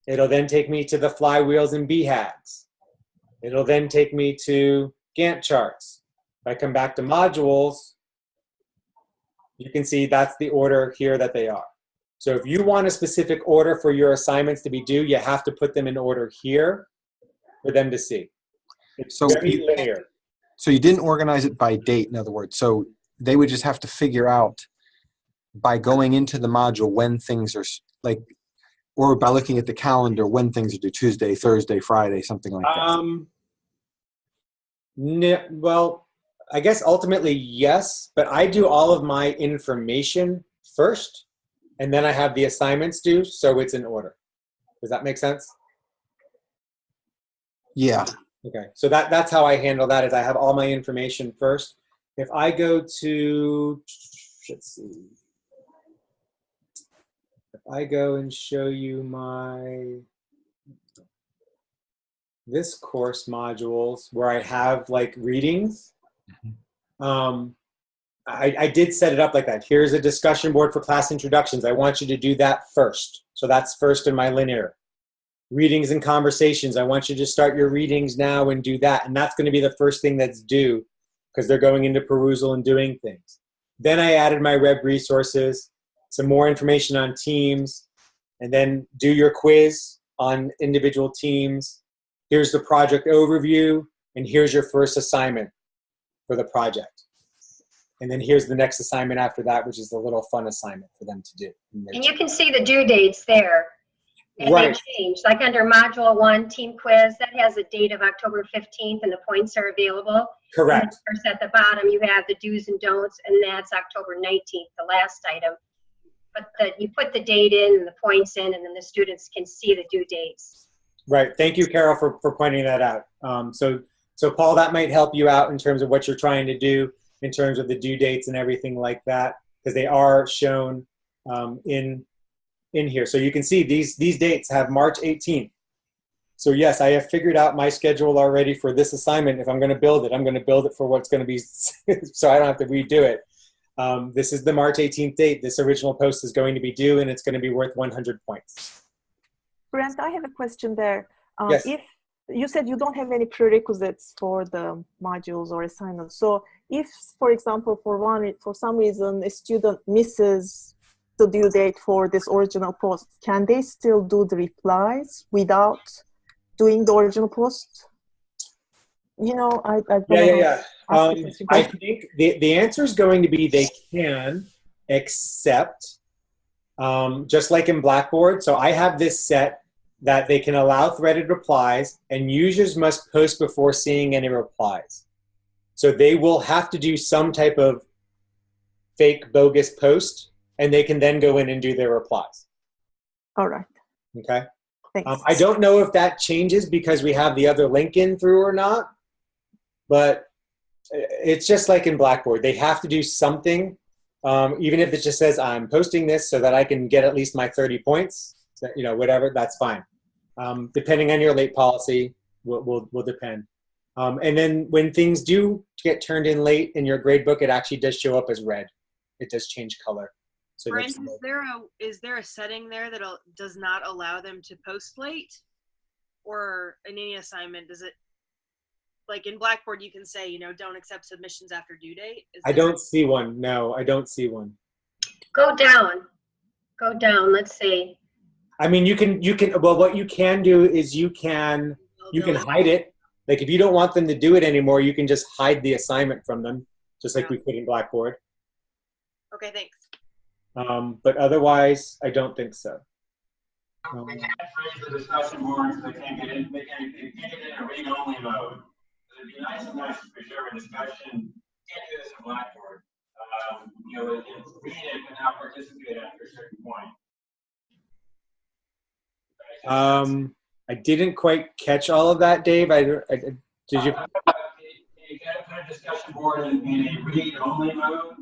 It'll then take me to the flywheels and BHAGs. It'll then take me to Gantt charts. If I come back to modules, you can see that's the order here that they are. So if you want a specific order for your assignments to be due, you have to put them in order here for them to see. It's very linear. So you didn't organize it by date, in other words. So they would just have to figure out by going into the module when things are like, or by looking at the calendar when things are due, Tuesday, Thursday, Friday, something like that. Well, I guess ultimately yes, but I do all of my information first, and then I have the assignments due, so it's in order. Does that make sense? Yeah. Okay, so that's how I handle that, is I have all my information first. If I go to, let's see, if I go and show you this course modules where I have like readings, I did set it up like that. Here's a discussion board for class introductions. I want you to do that first. So that's first in my linear. Readings and conversations. I want you to start your readings now and do that. And that's going to be the first thing that's due because they're going into perusal and doing things. Then I added my web resources, some more information on teams, and then do your quiz on individual teams. Here's the project overview, and here's your first assignment for the project. And then here's the next assignment after that, which is the little fun assignment for them to do. And you can see the due dates there. And right. They change. Like under Module 1, Team Quiz, that has a date of October 15th, and the points are available. Correct. And of course, at the bottom, you have the do's and don'ts, and that's October 19th, the last item. But you put the date in and the points in, and then the students can see the due dates. Right. Thank you, Carol, for pointing that out. So Paul, that might help you out in terms of what you're trying to do in terms of the due dates and everything like that, because they are shown in here. So you can see these dates have March 18th. So yes, I have figured out my schedule already for this assignment. If I'm going to build it, I'm going to build it for what's going to be, so I don't have to redo it. This is the March 18th date. This original post is going to be due, and it's going to be worth 100 points. Brent, I have a question there. Yes. If you said you don't have any prerequisites for the modules or assignments, so if, for example, for some reason a student misses the due date for this original post, can they still do the replies without doing the original post? You know, I don't know. I think the answer is going to be they can, except just like in Blackboard. So I have this set that they can allow threaded replies, and users must post before seeing any replies. So they will have to do some type of fake bogus post, and they can then go in and do their replies. All right. Okay. Thanks. I don't know if that changes because we have the other link in through or not, but it's just like in Blackboard. They have to do something, even if it just says, I'm posting this so that I can get at least my 30 points, you know, whatever, that's fine. Depending on your late policy, will depend. And then when things do get turned in late in your grade book, it actually does show up as red. It does change color. So Brent, is there a setting there that does not allow them to post late? Or in any assignment, does it, like in Blackboard, you can say, you know, don't accept submissions after due date? I don't see one. No, I don't see one. Go down. Go down. Let's see. I mean, you can, well, what you can do is you can hide it. Like if you don't want them to do it anymore, you can just hide the assignment from them, just like we could in Blackboard. Okay, thanks. But otherwise, I don't think so. They can't freeze the discussion boards. They can't get in. They can't get in a read-only mode. it'd be nice and nice for sure a discussion. Can't do this in Blackboard. You know, it's read it but not participate after a certain point. I didn't quite catch all of that, Dave. Did you? You got to put a discussion board in a read-only mode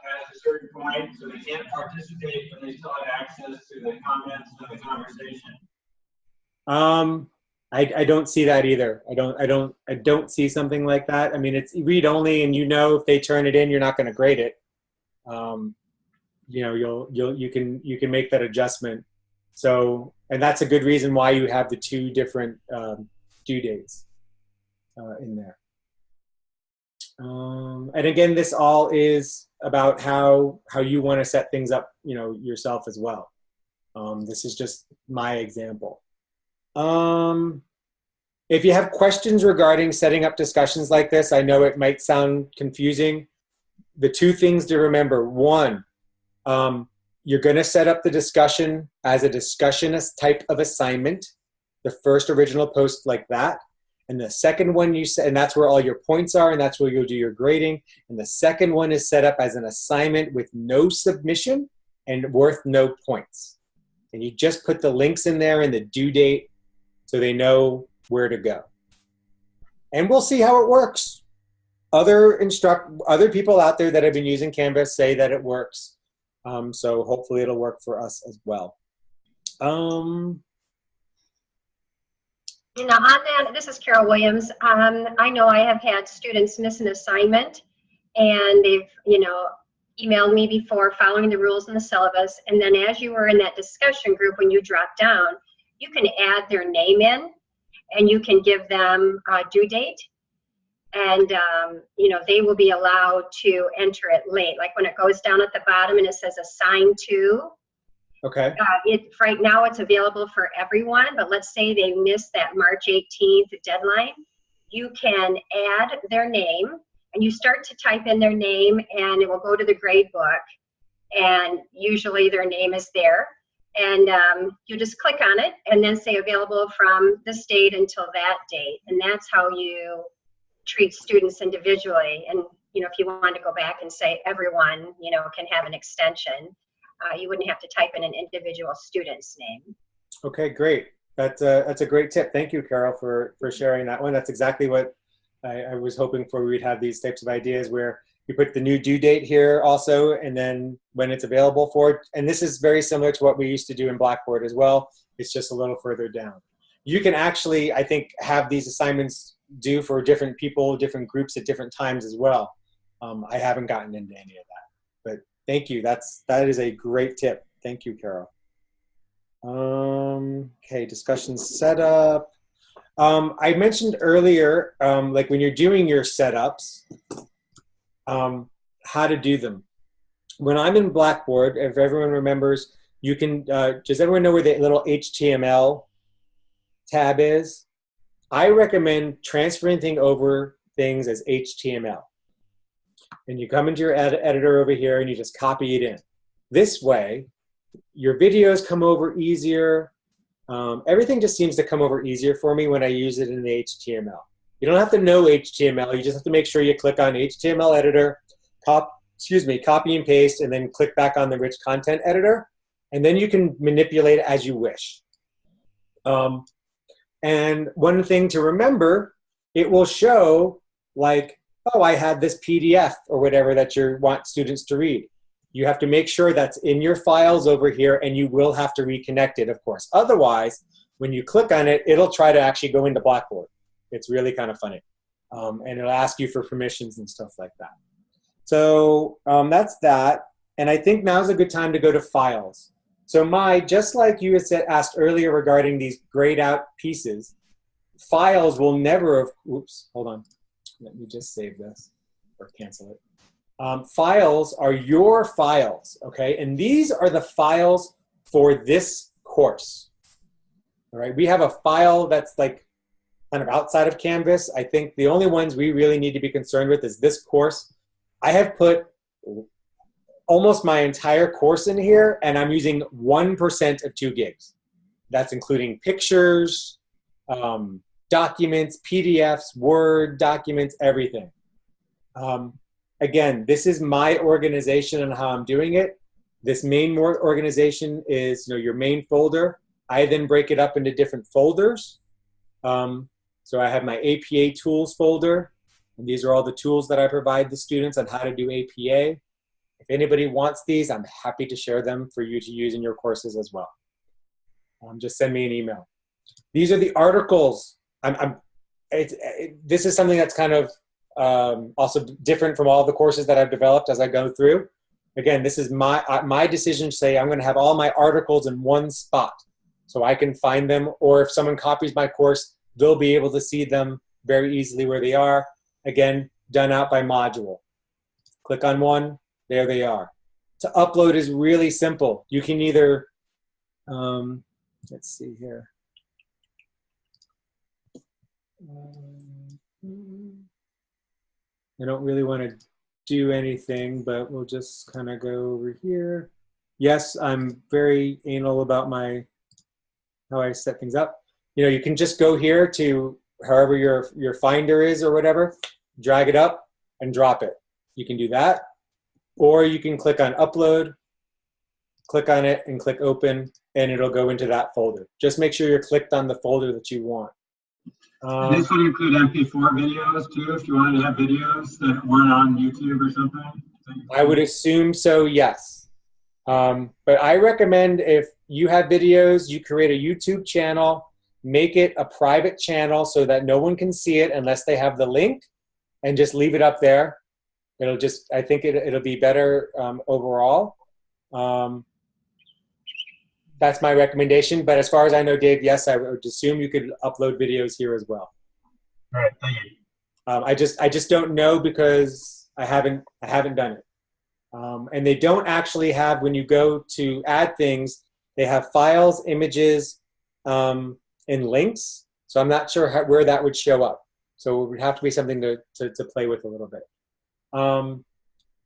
past a certain point, so they can't participate, but they still have access to the comments and the conversation. I don't see that either. I don't see something like that. I mean, it's read-only, and you know if they turn it in, you're not going to grade it. You know, you can make that adjustment. So, and that's a good reason why you have the two different due dates in there. And again, this all is about how you want to set things up, you know, yourself as well. This is just my example. If you have questions regarding setting up discussions like this, I know it might sound confusing. The two things to remember: one, you're going to set up the discussion as a discussionist type of assignment, the first original post like that. And the second one you set, and that's where all your points are, and that's where you'll do your grading. And the second one is set up as an assignment with no submission and worth no points. And you just put the links in there and the due date so they know where to go. And we'll see how it works. Other people out there that have been using Canvas say that it works. So hopefully it'll work for us as well. You know, on that, this is Carol Williams. I know I have had students miss an assignment, and they've, you know, emailed me before following the rules in the syllabus. And then as you were in that discussion group, when you drop down, you can add their name in, and you can give them a due date. And, you know, they will be allowed to enter it late. Like when it goes down at the bottom and it says assigned to. Okay. Right now it's available for everyone, but let's say they missed that March 18th deadline. You can add their name, and you start to type in their name, and it will go to the grade book, and usually their name is there. And you just click on it and then say available from this date until that date. And that's how you treat students individually. And, you know, if you want to go back and say everyone, you know, can have an extension, you wouldn't have to type in an individual student's name. Okay, great. That's a great tip. Thank you, Carol, for sharing that one. That's exactly what I was hoping for. We'd have these types of ideas where you put the new due date here also, and then when it's available for it. And this is very similar to what we used to do in Blackboard as well. It's just a little further down. You can actually, I think, have these assignments due for different people, different groups at different times as well. I haven't gotten into any of that, but thank you. That is a great tip. Thank you, Carol. Okay, discussion setup. I mentioned earlier, like when you're doing your setups, how to do them. When I'm in Blackboard, if everyone remembers, you can, does everyone know where the little HTML tab is? I recommend transferring things as HTML. And you come into your editor over here and you just copy it in. This way, your videos come over easier. Everything just seems to come over easier for me when I use it in the HTML. You don't have to know HTML. You just have to make sure you click on HTML editor, copy and paste, and then click back on the rich content editor. And then you can manipulate it as you wish. And one thing to remember, it will show like, oh, I had this PDF or whatever that you want students to read. You have to make sure that's in your files over here, and you will have to reconnect it, of course. Otherwise, when you click on it, it'll try to actually go into Blackboard. It's really kind of funny. And it'll ask you for permissions and stuff like that. So that's that. And I think now's a good time to go to files. So just like you had asked earlier regarding these grayed out pieces, files will never have, oops, hold on. Let me just save this or cancel it. Files are your files, okay? And these are the files for this course, all right? We have a file that's like kind of outside of Canvas. I think the only ones we really need to be concerned with is this course. I have put almost my entire course in here, and I'm using 1% of 2 gigs. That's including pictures, documents, PDFs, Word documents, everything. Again, this is my organization and how I'm doing it. This main organization is your main folder. I then break it up into different folders. So I have my APA tools folder, and these are all the tools that I provide the students on how to do APA. If anybody wants these, I'm happy to share them for you to use in your courses as well. Just send me an email. These are the articles. This is something that's kind of also different from all the courses that I've developed as I go through. Again, this is my decision to say I'm going to have all my articles in one spot so I can find them, or if someone copies my course, they'll be able to see them very easily where they are. Again, done out by module. Click on one, there they are. To upload is really simple. You can either, let's see here. I don't really want to do anything, but we'll just kind of go over here. Yes, I'm very anal about how I set things up. You can just go here to however your finder is or whatever, drag it up and drop it. You can do that, or you can click on upload, click on it and click open, and it'll go into that folder. Just make sure you're clicked on the folder that you want. This would include MP4 videos too, if you wanted to have videos that weren't on YouTube or something? I would assume so, yes. But I recommend if you have videos, you create a YouTube channel, make it a private channel so that no one can see it unless they have the link, and just leave it up there. I think it'll be better overall. That's my recommendation. But as far as I know, Dave, yes, I would assume you could upload videos here as well. All right, thank you. I just don't know because I haven't done it. And they don't actually have, when you go to add things, they have files, images, and links. So I'm not sure where that would show up. So it would have to be something to play with a little bit.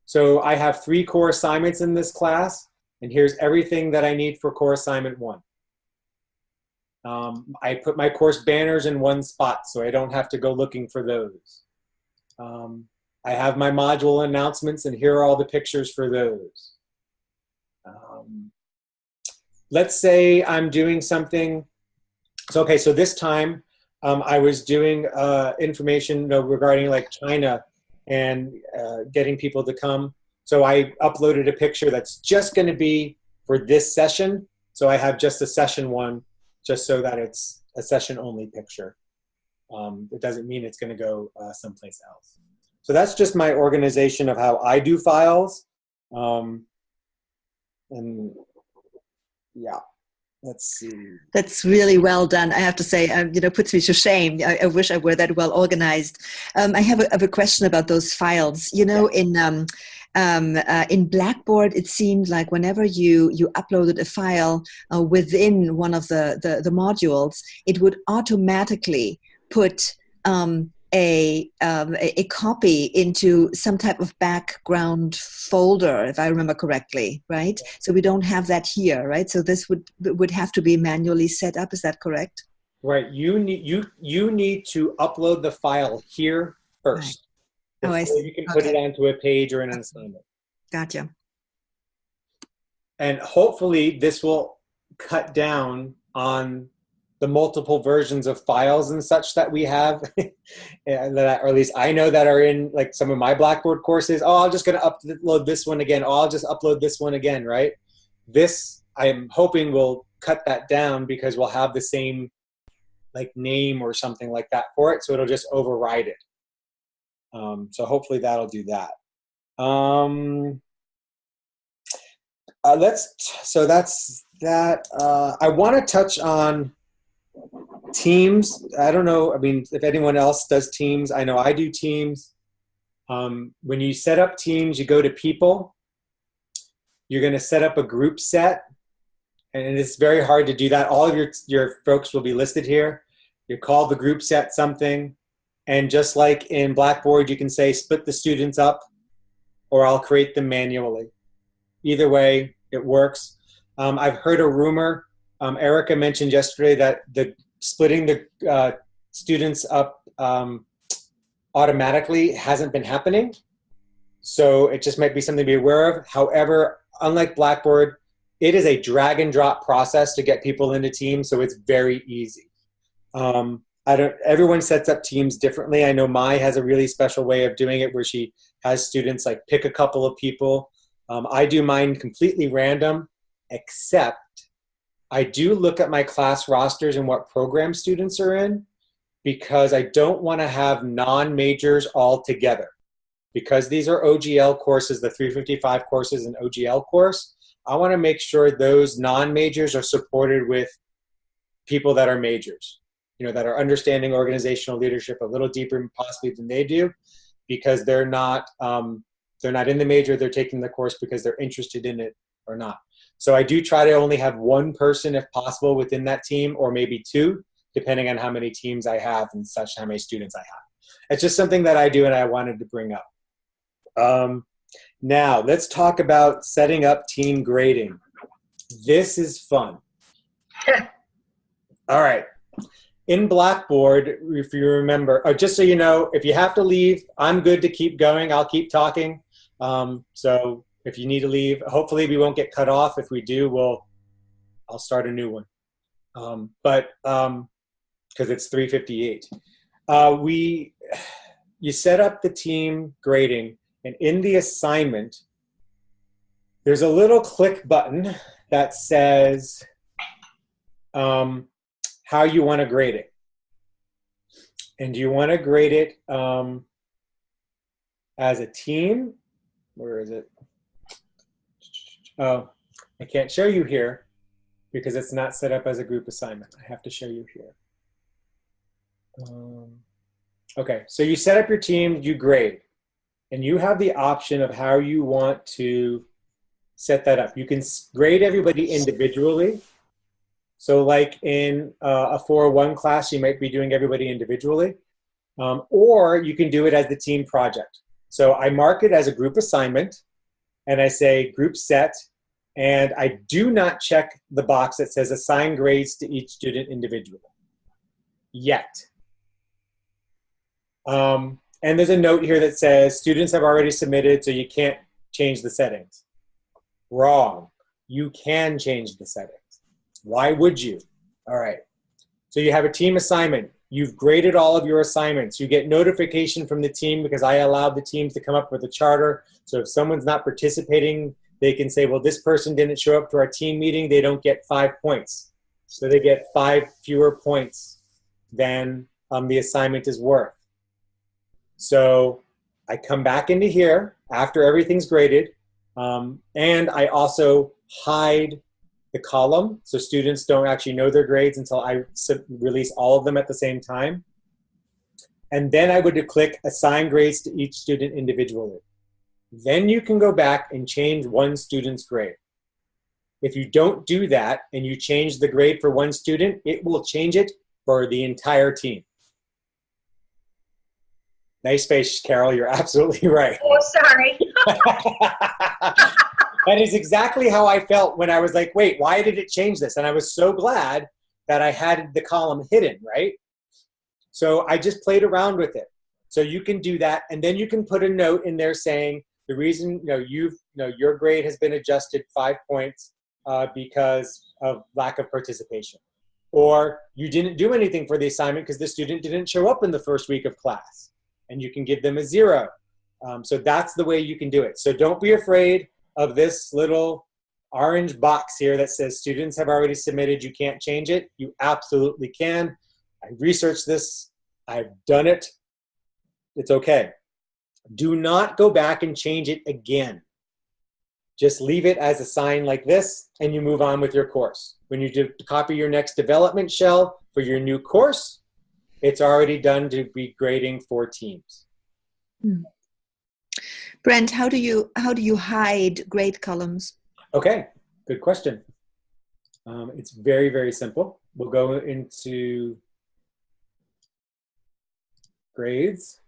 So I have 3 core assignments in this class, and here's everything that I need for core assignment 1. I put my course banners in one spot, so I don't have to go looking for those. I have my module announcements, and here are all the pictures for those. Let's say I'm doing something. So this time I was doing information regarding like China and getting people to come. So I uploaded a picture that's just going to be for this session. So I have just a session 1, just so that it's a session only picture. It doesn't mean it's going to go someplace else. So that's just my organization of how I do files. And yeah, let's see. That's really well done. I have to say, puts me to shame. I wish I were that well organized. I have a question about those files. In Blackboard, it seemed like whenever you uploaded a file within one of the modules, it would automatically put a copy into some type of background folder, if I remember correctly, right? So we don't have that here, right? So this would have to be manually set up. Is that correct? Right. You need to upload the file here first. Right. Oh, I see. You can put it onto a page or an assignment. Gotcha. And hopefully this will cut down on the multiple versions of files and such that we have, or at least I know that are in like some of my Blackboard courses. Oh, I'm just going to upload this one again. Oh, I'll just upload this one again, right? This, I'm hoping, will cut that down because we'll have the same like name or something like that for it. So it'll just override it. So hopefully that'll do that. So that's that. I want to touch on Teams. I don't know, if anyone else does Teams. I know I do Teams. When you set up Teams, you go to People. You're going to set up a group set. And it's very hard to do that. All of your folks will be listed here. You call the group set something. And just like in Blackboard, you can say split the students up, or I'll create them manually. Either way, it works. I've heard a rumor. Erica mentioned yesterday that splitting the students up automatically hasn't been happening. So it just might be something to be aware of. However, unlike Blackboard, it is a drag and drop process to get people into teams, so it's very easy. Everyone sets up teams differently. I know Mai has a really special way of doing it where she has students like pick a couple of people. I do mine completely random, except I do look at my class rosters and what program students are in, because I don't want to have non-majors all together. Because these are OGL courses, the 355 courses and OGL course, I want to make sure those non-majors are supported with people that are majors, you know, that are understanding organizational leadership a little deeper possibly than they do, because they're not in the major, they're taking the course because they're interested in it or not. So I do try to only have one person if possible within that team, or maybe two, depending on how many teams I have and such, how many students I have. It's just something that I do and I wanted to bring up. Now let's talk about setting up team grading. This is fun. All right. In Blackboard, if you remember, just so you know, if you have to leave, I'm good to keep going. I'll keep talking. So if you need to leave, hopefully we won't get cut off. If we do, I'll start a new one. Because it's 3:58. You set up the team grading, and in the assignment, there's a little click button that says how you want to grade it. And do you want to grade it as a team? Where is it? Oh, I can't show you here because it's not set up as a group assignment. I have to show you here. Okay, so you set up your team, you grade, and you have the option of how you want to set that up. You can grade everybody individually. So like in a 401 class, you might be doing everybody individually, or you can do it as the team project. So I mark it as a group assignment, and I say group set, and I do not check the box that says assign grades to each student individually yet. And there's a note here that says students have already submitted, so you can't change the settings. Wrong. You can change the settings. Why would you? All right. So you have a team assignment. You've graded all of your assignments. You get notification from the team because I allowed the teams to come up with a charter. So if someone's not participating, they can say, well, this person didn't show up to our team meeting. They don't get 5 points. So they get 5 fewer points than the assignment is worth. So I come back into here after everything's graded, and I also hide the column so students don't actually know their grades until I release all of them at the same time. And then I would click assign grades to each student individually. Then you can go back and change one student's grade. If you don't do that and you change the grade for one student, it will change it for the entire team. Nice face, Carol. You're absolutely right. Oh, sorry. That is exactly how I felt when I was like, wait, why did it change this? And I was so glad that I had the column hidden, right? So I just played around with it. So you can do that, and then you can put a note in there saying the reason your grade has been adjusted 5 points because of lack of participation, or you didn't do anything for the assignment because the student didn't show up in the first week of class, and you can give them a 0. So that's the way you can do it. So don't be afraid of this little orange box here that says students have already submitted, you can't change it. You absolutely can. I researched this. I've done it. It's okay. Do not go back and change it again. Just leave it as a sign like this, and you move on with your course. When you copy your next development shell for your new course, it's already done to be grading for teams. Brent, how do you hide grade columns? Okay, good question. It's very, very simple. We'll go into grades.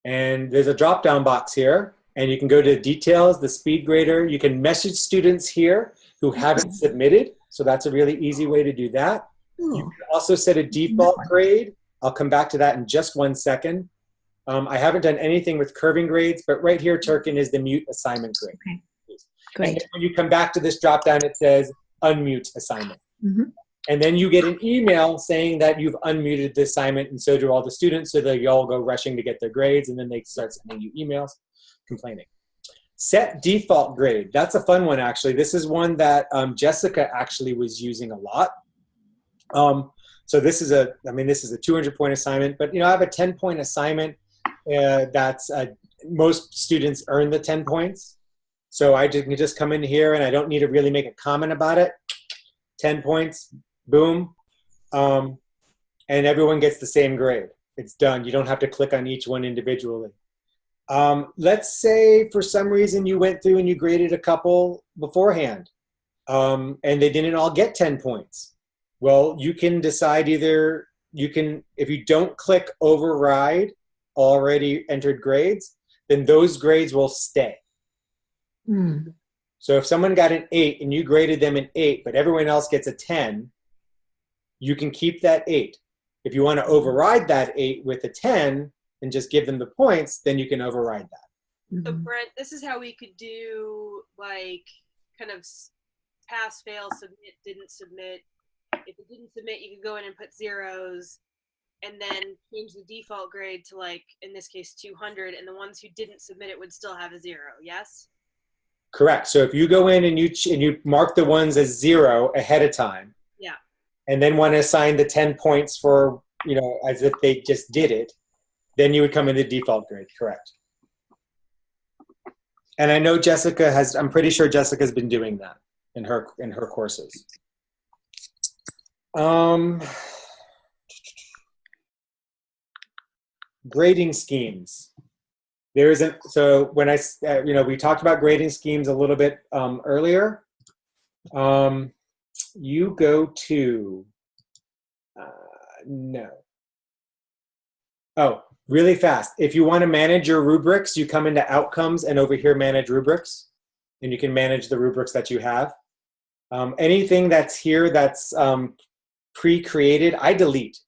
And there's a drop-down box here. And you can go to details, the speed grader. You can message students here who haven't submitted. So that's a really easy way to do that. You can also set a default grade. I'll come back to that in just 1 second. I haven't done anything with curving grades, but right here, Turkin, is the mute assignment grade. Okay. And Great. then when you come back to this drop-down, it says unmute assignment. And then you get an email saying that you've unmuted the assignment, and so do all the students, so they all go rushing to get their grades, and then they start sending you emails complaining. Set default grade. That's a fun one, actually. This is one that Jessica actually was using a lot. So this is a 200-point assignment, but I have a 10-point assignment that's most students earn the 10 points. So I can just come in here and I don't need to really make a comment about it. 10 points, boom. And everyone gets the same grade. It's done. You don't have to click on each one individually. Let's say for some reason you went through and you graded a couple beforehand and they didn't all get 10 points. Well, you can decide if you don't click override already entered grades, then those grades will stay. So if someone got an 8 and you graded them an 8, but everyone else gets a 10, you can keep that 8. If you want to override that 8 with a 10 and just give them the points, then you can override that. So Brent, this is how we could do like kind of pass, fail, submit, didn't submit. If it didn't submit, you could go in and put zeros and then change the default grade to, like, in this case, 200, and the ones who didn't submit it would still have a 0, yes? Correct. So if you go in and you mark the ones as 0 ahead of time, yeah, and then want to assign the 10 points for, as if they just did it, then you would come in the default grade, correct. And I know I'm pretty sure Jessica's been doing that in her courses. Grading schemes. So when we talked about grading schemes a little bit earlier. You go to, really fast. If you want to manage your rubrics, you come into outcomes and over here manage rubrics, and you can manage the rubrics that you have. Anything that's here that's pre-created, I delete.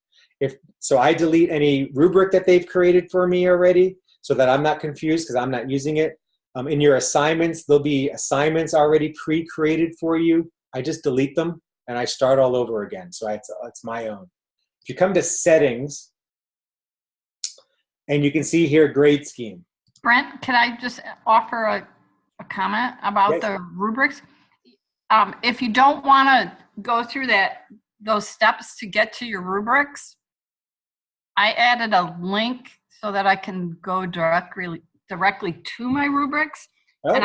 I delete any rubric that they've created for me already so that I'm not confused because I'm not using it. In your assignments, there'll be assignments already pre-created for you. I just delete them and I start all over again. So it's my own. If you come to settings, and you can see here grade scheme. Brent, can I just offer a comment about Yes. the rubrics? If you don't want to go through those steps to get to your rubrics, I added a link so that I can go directly to my rubrics. Oh. And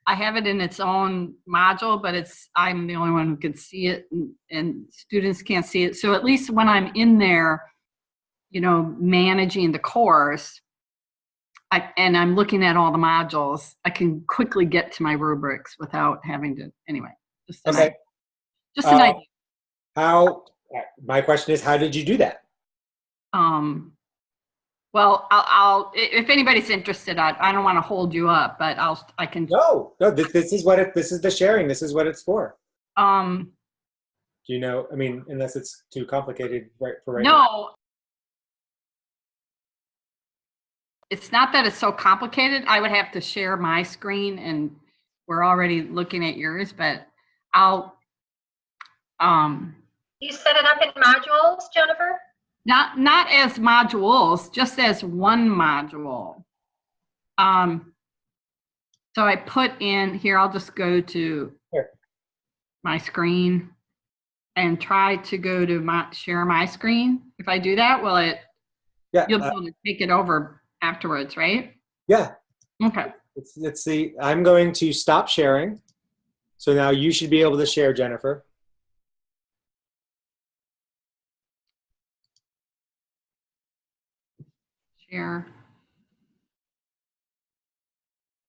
I have it in its own module, but I'm the only one who can see it, and students can't see it. So at least when I'm in there, managing the course, and I'm looking at all the modules, I can quickly get to my rubrics without having to, anyway. Just an idea. My question is, how did you do that? Well, I'll if anybody's interested, I don't want to hold you up, but I can. No, this is the sharing. This is what it's for. Unless it's too complicated for right now. No. It's not that it's so complicated. I would have to share my screen, and we're already looking at yours, but I'll. You set it up in modules, Jennifer? Not as modules, just as one module. So I put in here, I'll just go to my screen and try to go to share my screen. If I do that, will it? Yeah. You'll be able to take it over afterwards, right? Yeah. Okay. Let's see. I'm going to stop sharing. So now you should be able to share, Jennifer. Share.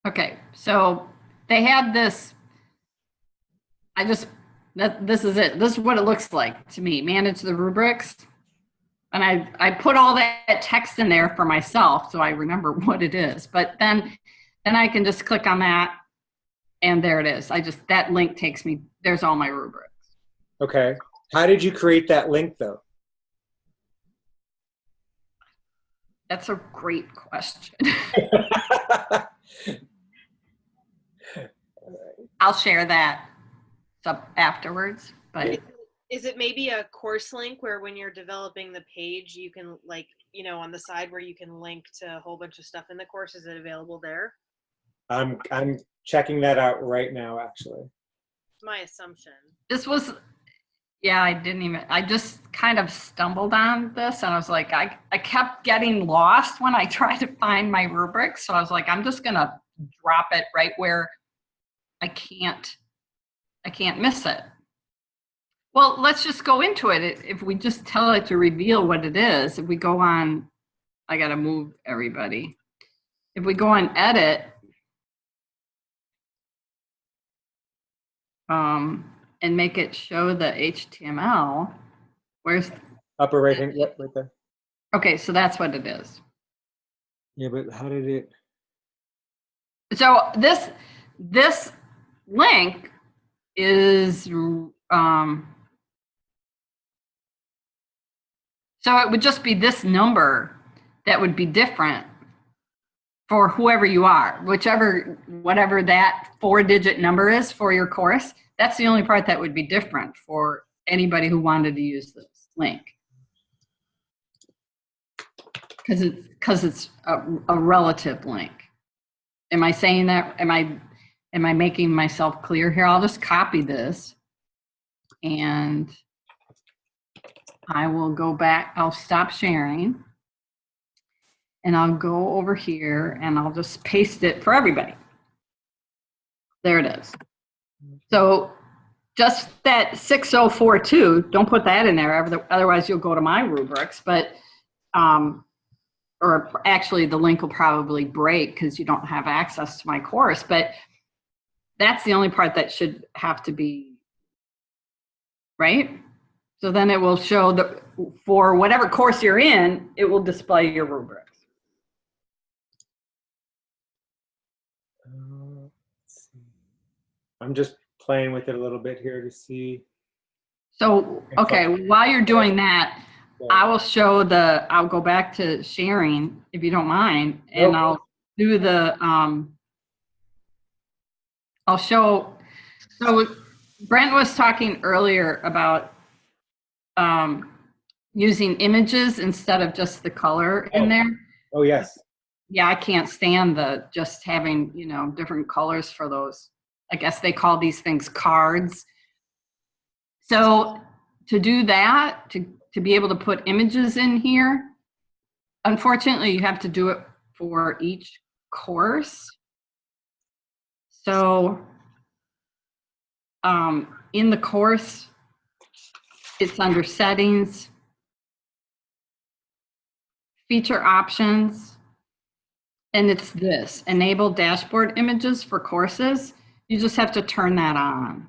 Okay, so they have this. This is it. This is what it looks like to me. Manage the rubrics. And I put all that text in there for myself so I remember what it is. But then I can just click on that and there it is. That link takes me, there's all my rubrics. Okay. How did you create that link though? That's a great question. I'll share that afterwards, but. Is it maybe a course link where when you're developing the page, you can like, you know, on the side where you can link to a whole bunch of stuff in the course? Is it available there? I'm checking that out right now, actually. My assumption. This was, yeah, I just kind of stumbled on this and I was like, I kept getting lost when I tried to find my rubric. So I was like, I'm just gonna drop it right where I can't miss it. Well, let's just go into it. If we just tell it to reveal what it is, if we go on, I got to move everybody. If we go on edit, and make it show the HTML, where's? Upper right hand, yep, right there. Okay, so that's what it is. Yeah, but how did it? So this link is, so it would just be this number that would be different for whoever you are, whatever that 4-digit number is for your course. That's the only part that would be different for anybody who wanted to use this link. Because it's a relative link. Am I saying that? Am I making myself clear here? I'll just copy this and I will go back, I'll stop sharing and I'll go over here and I'll just paste it for everybody. There it is. So just that 6042, don't put that in there, otherwise you'll go to my rubrics, but, or actually the link will probably break because you don't have access to my course, but that's the only part that should have to be, right? So then it will show that for whatever course you're in, it will display your rubrics. Let's see. I'm just playing with it a little bit here to see. So, okay, while you're doing that, I will show I'll go back to sharing, if you don't mind, and I'll do the, I'll show, so Brent was talking earlier about using images instead of just the color in there. Oh, yes. Yeah, I can't stand just having, you know, different colors for those. I guess they call these things cards. So to do that, to be able to put images in here, unfortunately, you have to do it for each course. So in the course, it's under settings, feature options, and it's this, enable dashboard images for courses. You just have to turn that on.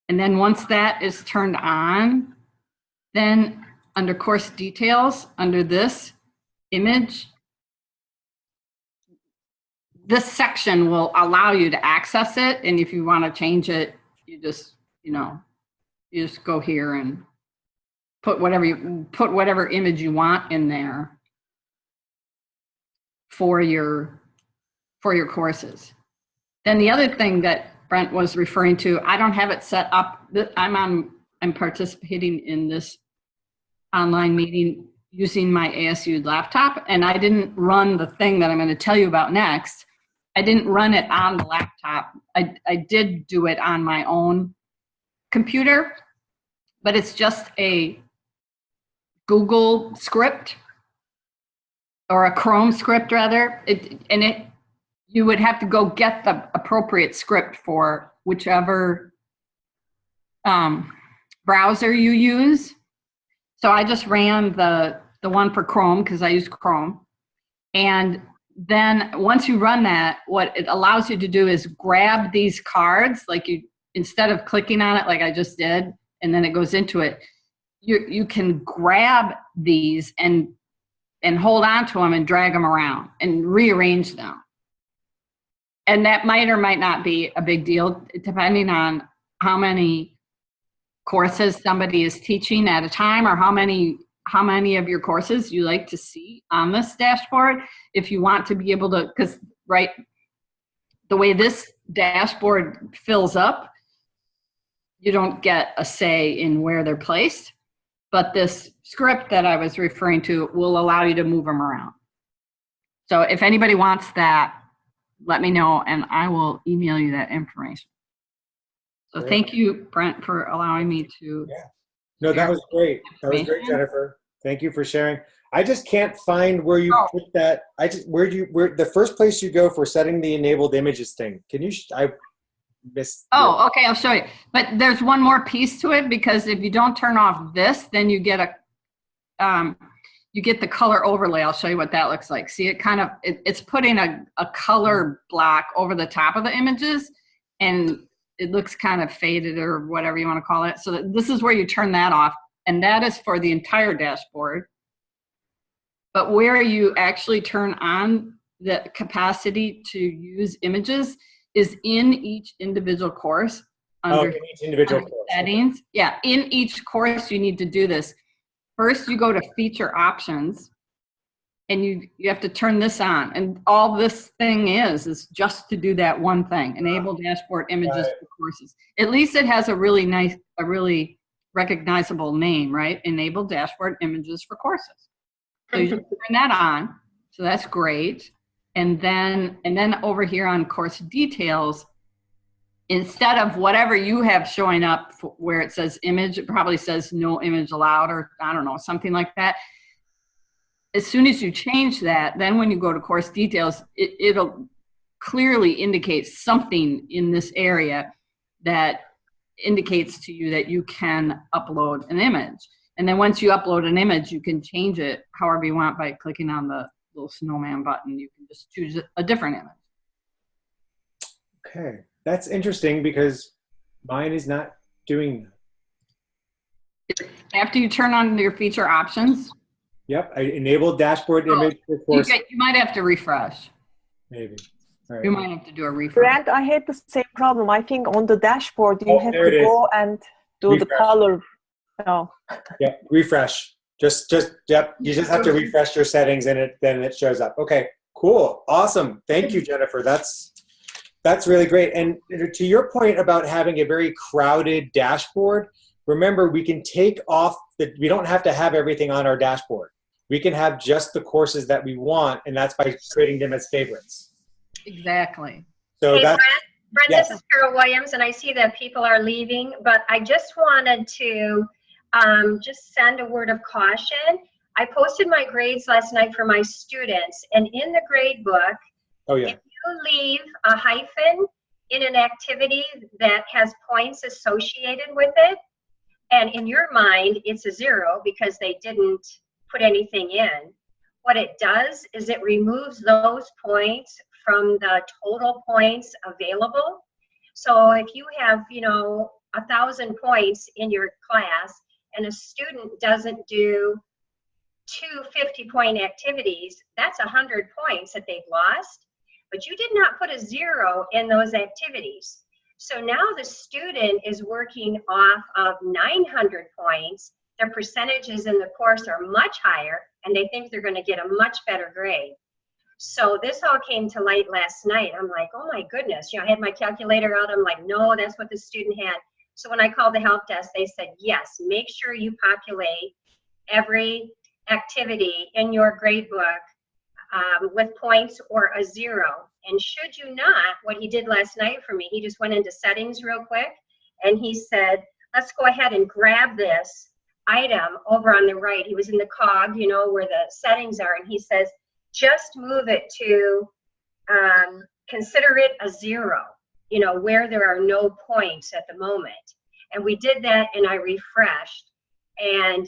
And then once that is turned on, then under course details, under this image, this section will allow you to access it. And if you want to change it, you just, you know, you just go here and put whatever image you want in there for your courses. Then the other thing that Brent was referring to, I don't have it set up. I'm participating in this online meeting using my ASU laptop, and I didn't run the thing that I'm going to tell you about next. I didn't run it on the laptop. I did do it on my own computer, but it's just a Google script or a Chrome script rather. You would have to go get the appropriate script for whichever browser you use. So I just ran the one for Chrome because I use Chrome. And then once you run that, what it allows you to do is grab these cards, like instead of clicking on it like I just did, and then it goes into it, you can grab these and hold on to them and drag them around and rearrange them. And that might or might not be a big deal, depending on how many courses somebody is teaching at a time, or how many of your courses you like to see on this dashboard. If you want to be able to, because the way this dashboard fills up, you don't get a say in where they're placed, but this script that I was referring to will allow you to move them around. So if anybody wants that, let me know and I will email you that information. So Great. Thank you, Brent, for allowing me to. Yeah. No, that was great. That was great, Jennifer. Thank you for sharing. I just can't find where you put that. Where the first place you go for setting the enabled images thing. Can you, I missed. Oh, okay, I'll show you. But there's one more piece to it, because if you don't turn off this, then you get the color overlay. I'll show you what that looks like. See, it's putting a color block over the top of the images, and it looks kind of faded or whatever you want to call it. So this is where you turn that off, and that is for the entire dashboard. But where you actually turn on the capacity to use images is in each individual course under settings. Yeah, in each course you need to do this. First you go to feature options, and you have to turn this on, and all this thing is just to do that one thing: enable dashboard images for courses. At least it has a really recognizable name, right? Enable dashboard images for courses. So you just turn that on, so that's great. And then over here on course details, instead of whatever you have showing up where it says image, it probably says no image allowed, or I don't know, something like that. As soon as you change that, then when you go to course details, it'll clearly indicate something in this area that indicates to you that you can upload an image. And then once you upload an image, you can change it however you want by clicking on the little snowman button. You can just choose a different image. Okay, that's interesting because mine is not doing that. After you turn on your feature options. Yep, I enabled dashboard image for course. You might have to refresh. Maybe. All right. You might have to do a refresh. Brent, I had the same problem. I think on the dashboard you have to go and do the color. Oh. Yep, refresh. Yep, you just have to refresh your settings and then it shows up. Okay, cool, awesome. Thank you, Jennifer. That's really great. And to your point about having a very crowded dashboard, remember we can take off we don't have to have everything on our dashboard. We can have just the courses that we want, and that's by creating them as favorites. Exactly. So hey, that's Brent, this is Carol Williams, and I see that people are leaving, but I just wanted to just send a word of caution. I posted my grades last night for my students, and in the grade book, if you leave a hyphen in an activity that has points associated with it, and in your mind it's a 0 because they didn't put anything in, what it does is it removes those points from the total points available. So if you have, 1,000 points in your class and a student doesn't do 2 50-point activities, that's 100 points that they've lost, but you did not put a 0 in those activities. So now the student is working off of 900 points. Their percentages in the course are much higher, and they think they're going to get a much better grade. So this all came to light last night. I'm like, oh my goodness. I had my calculator out. I'm like, no, that's what the student had. So when I called the help desk, they said, yes, make sure you populate every activity in your grade book with points or a 0. And should you not, what he did last night for me, he just went into settings real quick and he said, let's go ahead and grab this item over on the right. He was in the cog, where the settings are, and he says, just move it to consider it a 0, where there are no points at the moment. And we did that, and I refreshed, and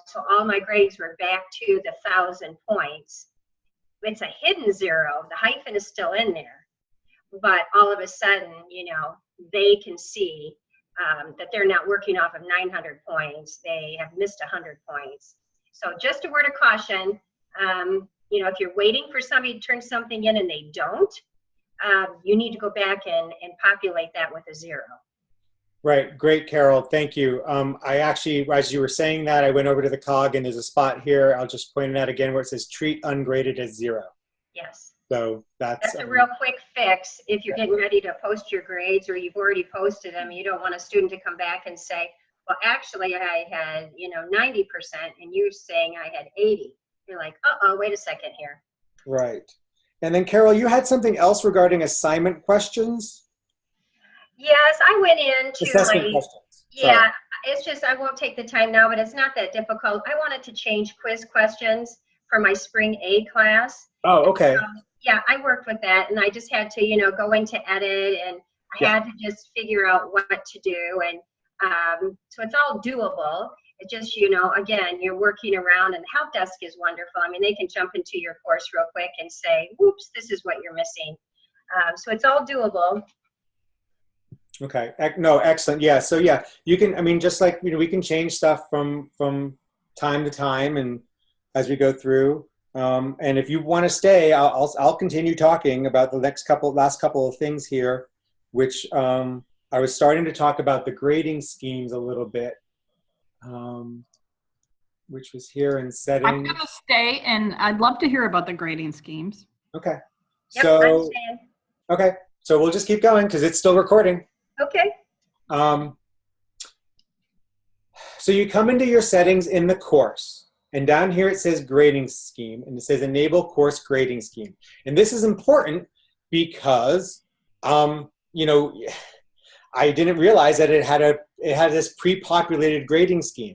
so all my grades were back to the 1,000 points. It's a hidden 0. The hyphen is still in there, but all of a sudden, they can see that they're not working off of 900 points. They have missed 100 points. So just a word of caution. If you're waiting for somebody to turn something in and they don't, you need to go back and populate that with a 0. Right. Great, Carol. Thank you. I actually, as you were saying that, I went over to the cog and there's a spot here. I'll just point it out again where it says treat ungraded as 0. Yes. So that's a real quick fix if you're getting ready to post your grades or you've already posted them. You don't want a student to come back and say, well, actually I had, 90% and you're saying I had 80. You're like, uh-oh, wait a second here. right. And then Carol, you had something else regarding assignment questions? Yes, I went into Assessment questions. Yeah, it's just, I won't take the time now, but it's not that difficult. I wanted to change quiz questions for my spring A class. Oh, okay. Yeah, I worked with that and I just had to, go into edit and I had to just figure out what to do. And so it's all doable. It just, again, you're working around and the help desk is wonderful. I mean, they can jump into your course real quick and say, whoops, this is what you're missing. So it's all doable. Okay. No, excellent. Yeah. So yeah, you can, I mean, just like, we can change stuff from time to time and as we go through. And if you want to stay, I'll continue talking about the last couple of things here, which I was starting to talk about the grading schemes a little bit, which was here in settings. I'm going to stay and I'd love to hear about the grading schemes. Okay. Yep, So, okay. So we'll just keep going because it's still recording. Okay. So you come into your settings in the course, and down here it says grading scheme, and it says enable course grading scheme. And this is important because, I didn't realize that it had this pre-populated grading scheme.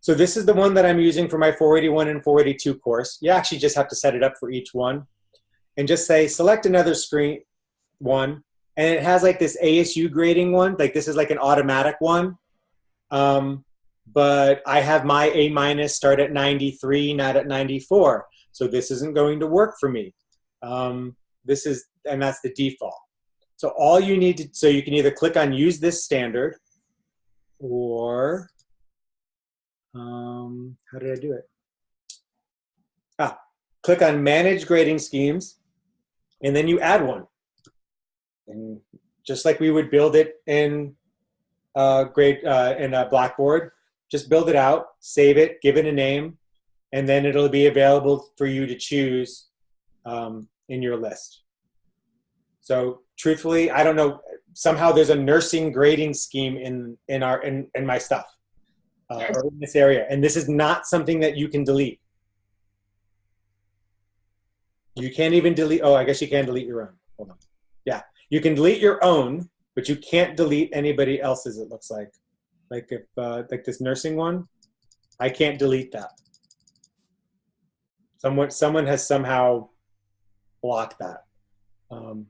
So this is the one that I'm using for my 481 and 482 course. You actually just have to set it up for each one, and just say select another screen one. And it has like this ASU grading one, like this is like an automatic one. But I have my A- start at 93, not at 94. So this isn't going to work for me. And that's the default. So all you need to, so you can either click on use this standard or, how did I do it? Click on manage grading schemes and then you add one. And just like we would build it in Blackboard, just build it out, save it, give it a name, and then it'll be available for you to choose in your list. So truthfully, I don't know. Somehow there's a nursing grading scheme in my stuff or in this area, and this is not something that you can delete. You can't even delete. Oh, I guess you can delete your own. Hold on. Yeah. You can delete your own, but you can't delete anybody else's, it looks like. Like if like this nursing one, I can't delete that. Someone has somehow blocked that.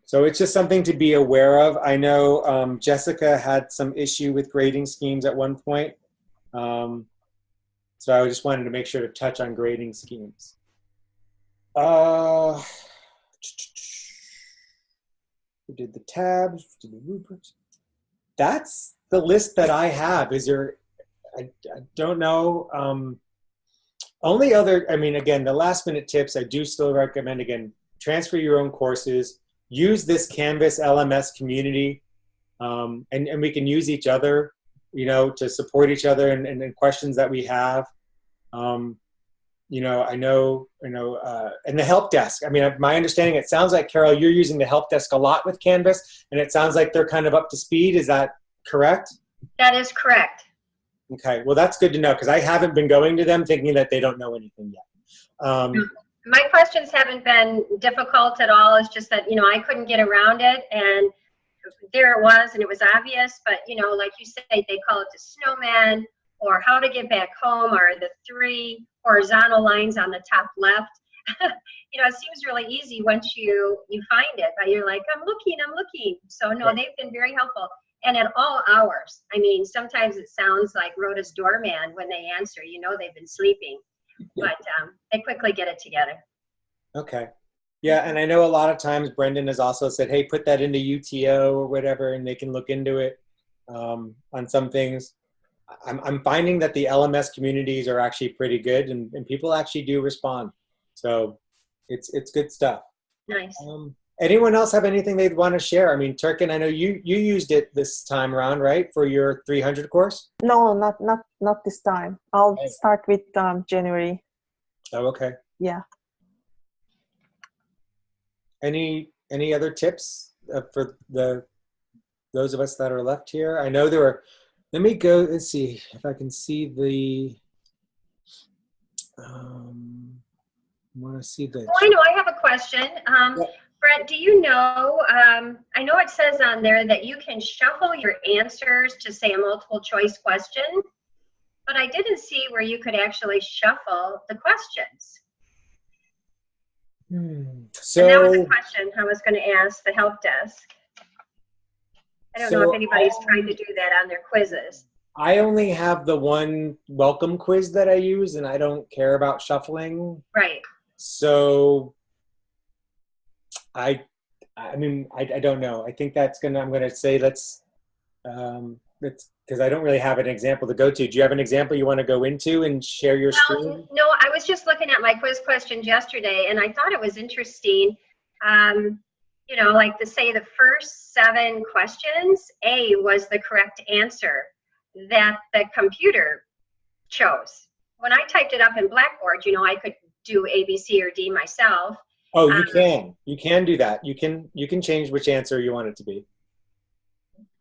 So it's just something to be aware of. I know Jessica had some issue with grading schemes at one point. So I just wanted to make sure to touch on grading schemes. We did the tabs, did the rubrics. That's the list that I have. Is there, I don't know. Only other, I mean, again, the last minute tips, I do still recommend, again, transfer your own courses, use this Canvas LMS community, and we can use each other, to support each other and questions that we have. I know, and the help desk. I mean, my understanding, it sounds like, Carol, you're using the help desk a lot with Canvas, and it sounds like they're kind of up to speed. Is that correct? That is correct. Okay, well, that's good to know, because I haven't been going to them thinking that they don't know anything yet. My questions haven't been difficult at all. It's just that, I couldn't get around it, and there it was, and it was obvious, but, like you say, they call it the Snowman, or how to get back home, or the 3 horizontal lines on the top left. It seems really easy once you find it, but you're like, I'm looking. So no, Right. They've been very helpful. And at all hours. I mean, sometimes it sounds like Rhoda's doorman when they answer, they've been sleeping, but they quickly get it together. Okay. Yeah, and I know a lot of times Brendan has also said, hey, put that into UTO or whatever, and they can look into it on some things. I'm finding that the LMS communities are actually pretty good, and people actually do respond. So it's good stuff. Nice. Anyone else have anything they'd want to share? I mean, Turkin, I know you used it this time around, right, for your 300 course? No, not this time. I'll start with January. Oh, okay. Yeah. Any other tips for those of us that are left here? I know there were. Let me go. Let's see if I can see the. Want to see the. Oh, I know. I have a question. Brett, do you know, I know it says on there that you can shuffle your answers to say a multiple choice question, but I didn't see where you could actually shuffle the questions. So and that was a question I was going to ask the help desk. I don't know if anybody's trying to do that on their quizzes. I only have the one welcome quiz that I use, and I don't care about shuffling. Right. So I mean, I don't know. I think I'm going to say let's because I don't really have an example to go to. Do you have an example you want to go into and share your screen? No, I was just looking at my quiz questions yesterday, and I thought it was interesting. You know, like to say the first 7 questions, A was the correct answer that the computer chose. When I typed it up in Blackboard, you know, I could do A, B, C, or D myself. Oh, you can. You can do that. You can change which answer you want it to be.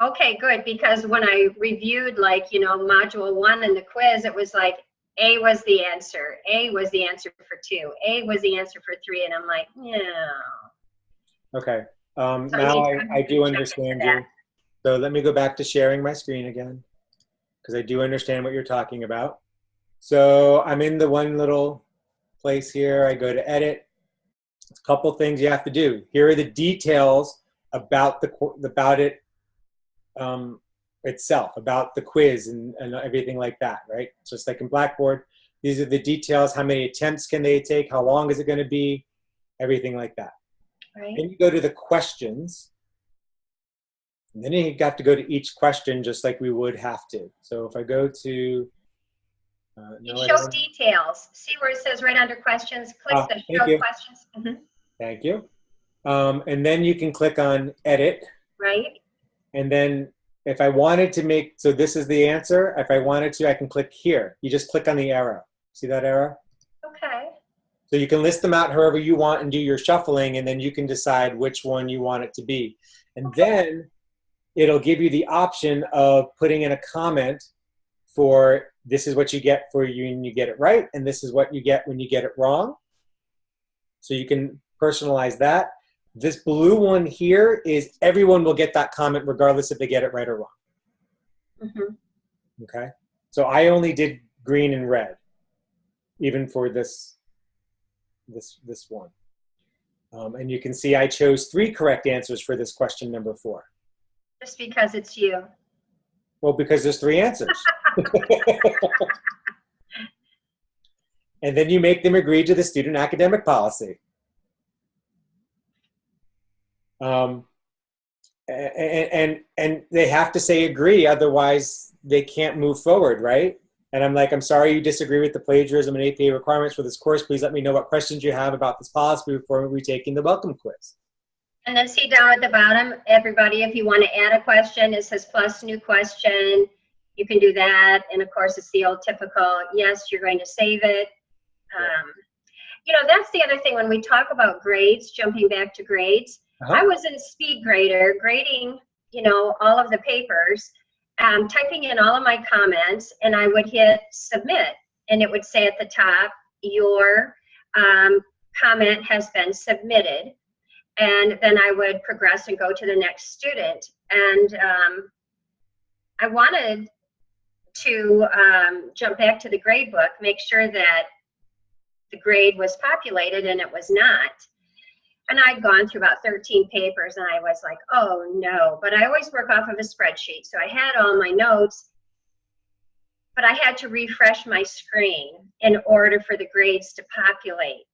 Okay, good, because when I reviewed, like, you know, module 1 in the quiz, it was like A was the answer, A was the answer for 2, A was the answer for 3, and I'm like, yeah. Okay. So now I do understand you. So let me go back to sharing my screen again, because I do understand what you're talking about. So I'm in the one little place here. I go to edit. A couple things you have to do. Here are the details about it itself, about the quiz and everything like that, right? Just like in Blackboard, these are the details. How many attempts can they take? How long is it going to be? Everything like that. Right. Then you go to the questions. And then you got to go to each question just like we would have to. So if I go to it shows details. See where it says right under questions? Click the show questions. Thank you. And then you can click on edit. Right. And then if I wanted to make, so this is the answer. If I wanted to, I can click here. You just click on the arrow. See that arrow? Okay. So you can list them out however you want and do your shuffling, and then you can decide which one you want it to be. And then it'll give you the option of putting in a comment for this is what you get for you when you get it right, and this is what you get when you get it wrong. So you can personalize that. This blue one here is everyone will get that comment regardless if they get it right or wrong. Okay? So I only did green and red, even for this one. And you can see I chose 3 correct answers for this question number 4. Just because it's you. Well, because there's 3 answers. And then you make them agree to the student academic policy. And they have to say agree, otherwise they can't move forward, right? And I'm like, I'm sorry you disagree with the plagiarism and APA requirements for this course. Please let me know what questions you have about this policy before we're taking the welcome quiz. And then see down at the bottom, everybody, if you want to add a question, it says plus new question. You can do that. And of course, it's the old typical, yes, you're going to save it. You know, that's the other thing when we talk about grades, jumping back to grades. I was in Speed Grader grading, you know, all of the papers, typing in all of my comments, and I would hit submit, and it would say at the top, your comment has been submitted. And then I would progress and go to the next student. And I wanted to jump back to the grade book, make sure that the grade was populated, and it was not. And I'd gone through about 13 papers, and I was like, oh no. But I always work off of a spreadsheet. So I had all my notes, but I had to refresh my screen in order for the grades to populate.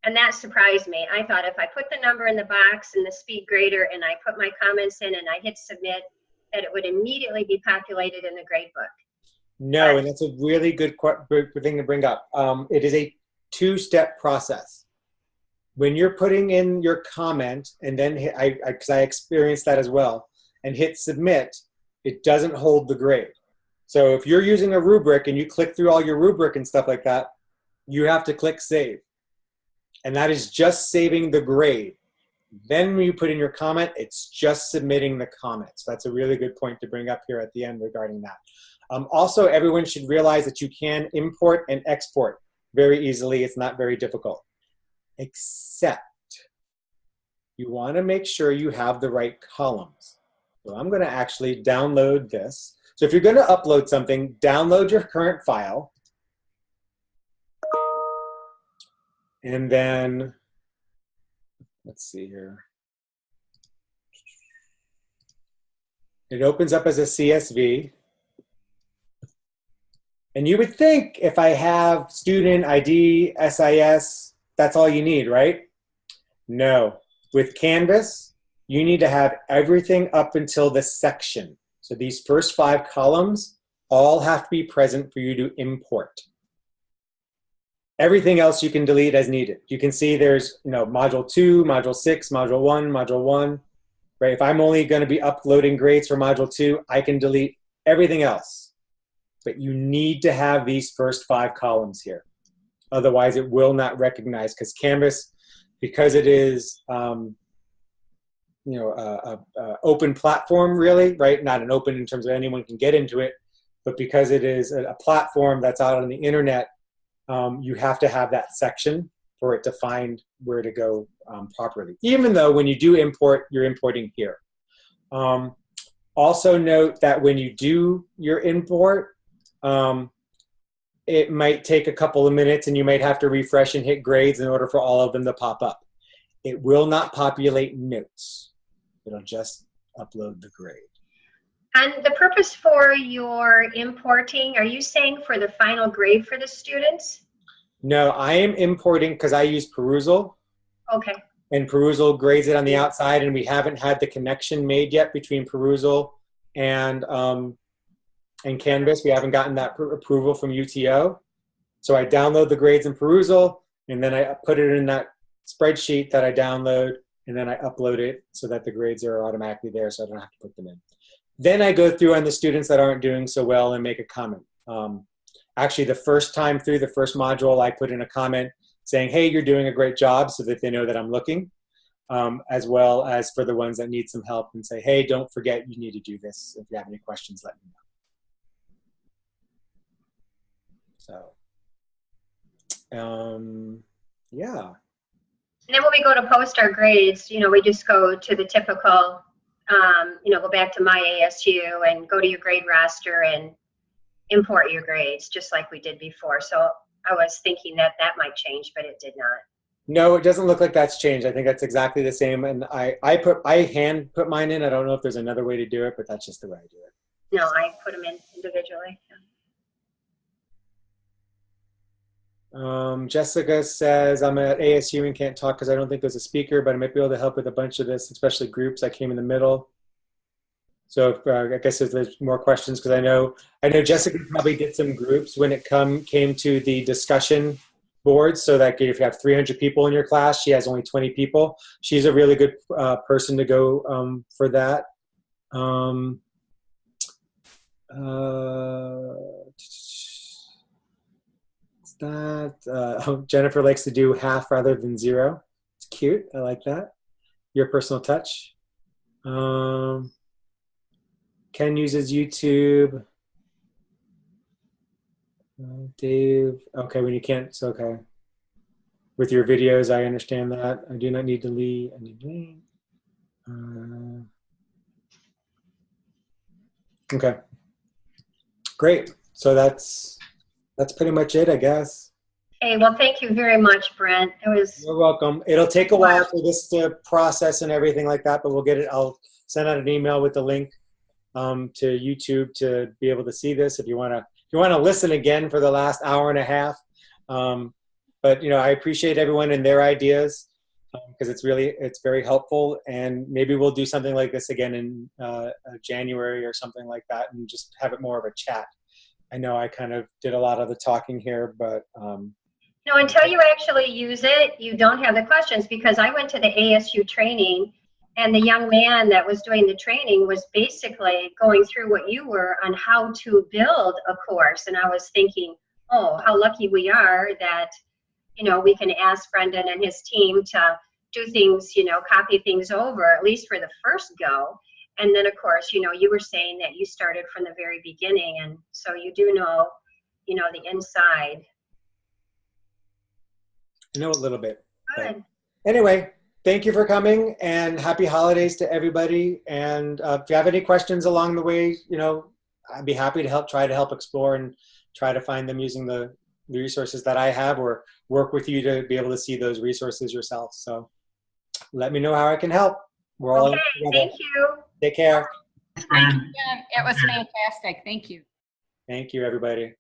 And that surprised me. I thought if I put the number in the box in the Speed Grader and I put my comments in and I hit submit, that it would immediately be populated in the grade book. No, and that's a really good thing to bring up. It is a 2-step process. when you're putting in your comment and then because I experienced that as well, and hit submit, it doesn't hold the grade. So if you're using a rubric and you click through all your rubric and stuff like that, you have to click save. And that is just saving the grade. Then when you put in your comment, it's just submitting the comment. So that's a really good point to bring up here at the end regarding that. Also, everyone should realize that you can import and export very easily. It's not very difficult. Except you want to make sure you have the right columns. So I'm going to actually download this. So if you're going to upload something, download your current file. And then, let's see here. It opens up as a CSV. And you would think if I have student ID, SIS, that's all you need, right? No. With Canvas, you need to have everything up until the section. So these first 5 columns all have to be present for you to import. Everything else you can delete as needed. You can see there's, module 2, module 6, module 1, module 1, right? If I'm only going to be uploading grades for module 2, I can delete everything else. But you need to have these first 5 columns here. Otherwise, it will not recognize, because Canvas, because it is, open platform, really, right? Not an open in terms of anyone can get into it, but because it is a platform that's out on the internet, you have to have that section for it to find where to go properly. Even though when you do import, you're importing here. Also note that when you do your import, it might take a couple of minutes and you might have to refresh and hit grades in order for all of them to pop up. It will not populate notes. It'll just upload the grade. And the purpose for your importing, are you saying for the final grade for the students? No, I am importing because I use Perusal. Okay. And Perusal grades it on the outside, and we haven't had the connection made yet between Perusal and Canvas. We haven't gotten that approval from UTO. So I download the grades in Perusal, and then I put it in that spreadsheet that I download, and then I upload it so that the grades are automatically there so I don't have to put them in. Then I go through on the students that aren't doing so well and make a comment. Actually, the first time through the first module, I put in a comment saying, hey, you're doing a great job, so that they know that I'm looking, as well as for the ones that need some help and say, hey, don't forget you need to do this. If you have any questions, let me know. So, yeah. And then when we go to post our grades, we just go to the typical, go back to my ASU and go to your grade roster and import your grades, just like we did before. So I was thinking that that might change, but it did not. No, it doesn't look like that's changed. I think that's exactly the same. And I hand put mine in. I don't know if there's another way to do it, but that's just the way I do it. No, I put them in individually. Jessica says, I'm at ASU and can't talk because I don't think there's a speaker, but I might be able to help with a bunch of this, especially groups. I came in the middle. So if, I guess if there's more questions, because I know Jessica probably did some groups when it came to the discussion board, so that if you have 300 people in your class, she has only 20 people. She's a really good person to go for that. Jennifer likes to do half rather than 0. It's cute. I like that. Your personal touch. Ken uses YouTube. Dave. Okay, when you can't. It's okay. With your videos, I understand that. I do not need to leave. I need to leave. Okay. Great. So that's pretty much it, I guess. Hey, well, thank you very much, Brent. You're welcome. It'll take a while for this to process and everything like that, but we'll get it. I'll send out an email with the link to YouTube to be able to see this if you want to listen again for the last hour and a half. But I appreciate everyone and their ideas because it's very helpful, and maybe we'll do something like this again in January or something like that and just have it more of a chat. I know I kind of did a lot of the talking here, but no, No, until you actually use it, you don't have the questions, because I went to the ASU training and the young man that was doing the training was basically going through what you were on how to build a course. And I was thinking, oh, how lucky we are that, you know, we can ask Brendan and his team to do things, you know, copy things over, at least for the first go. And then, of course, you know, you were saying that you started from the very beginning. And so you do know, you know, the inside. I know a little bit. Good. Anyway, thank you for coming, and happy holidays to everybody. And if you have any questions along the way, you know, I'd be happy to try to help explore and try to find them using the resources that I have, or work with you to be able to see those resources yourself. So let me know how I can help. We're all in it together. Thank you. Take care. Thank you, Jen. It was fantastic. Thank you. Thank you, everybody.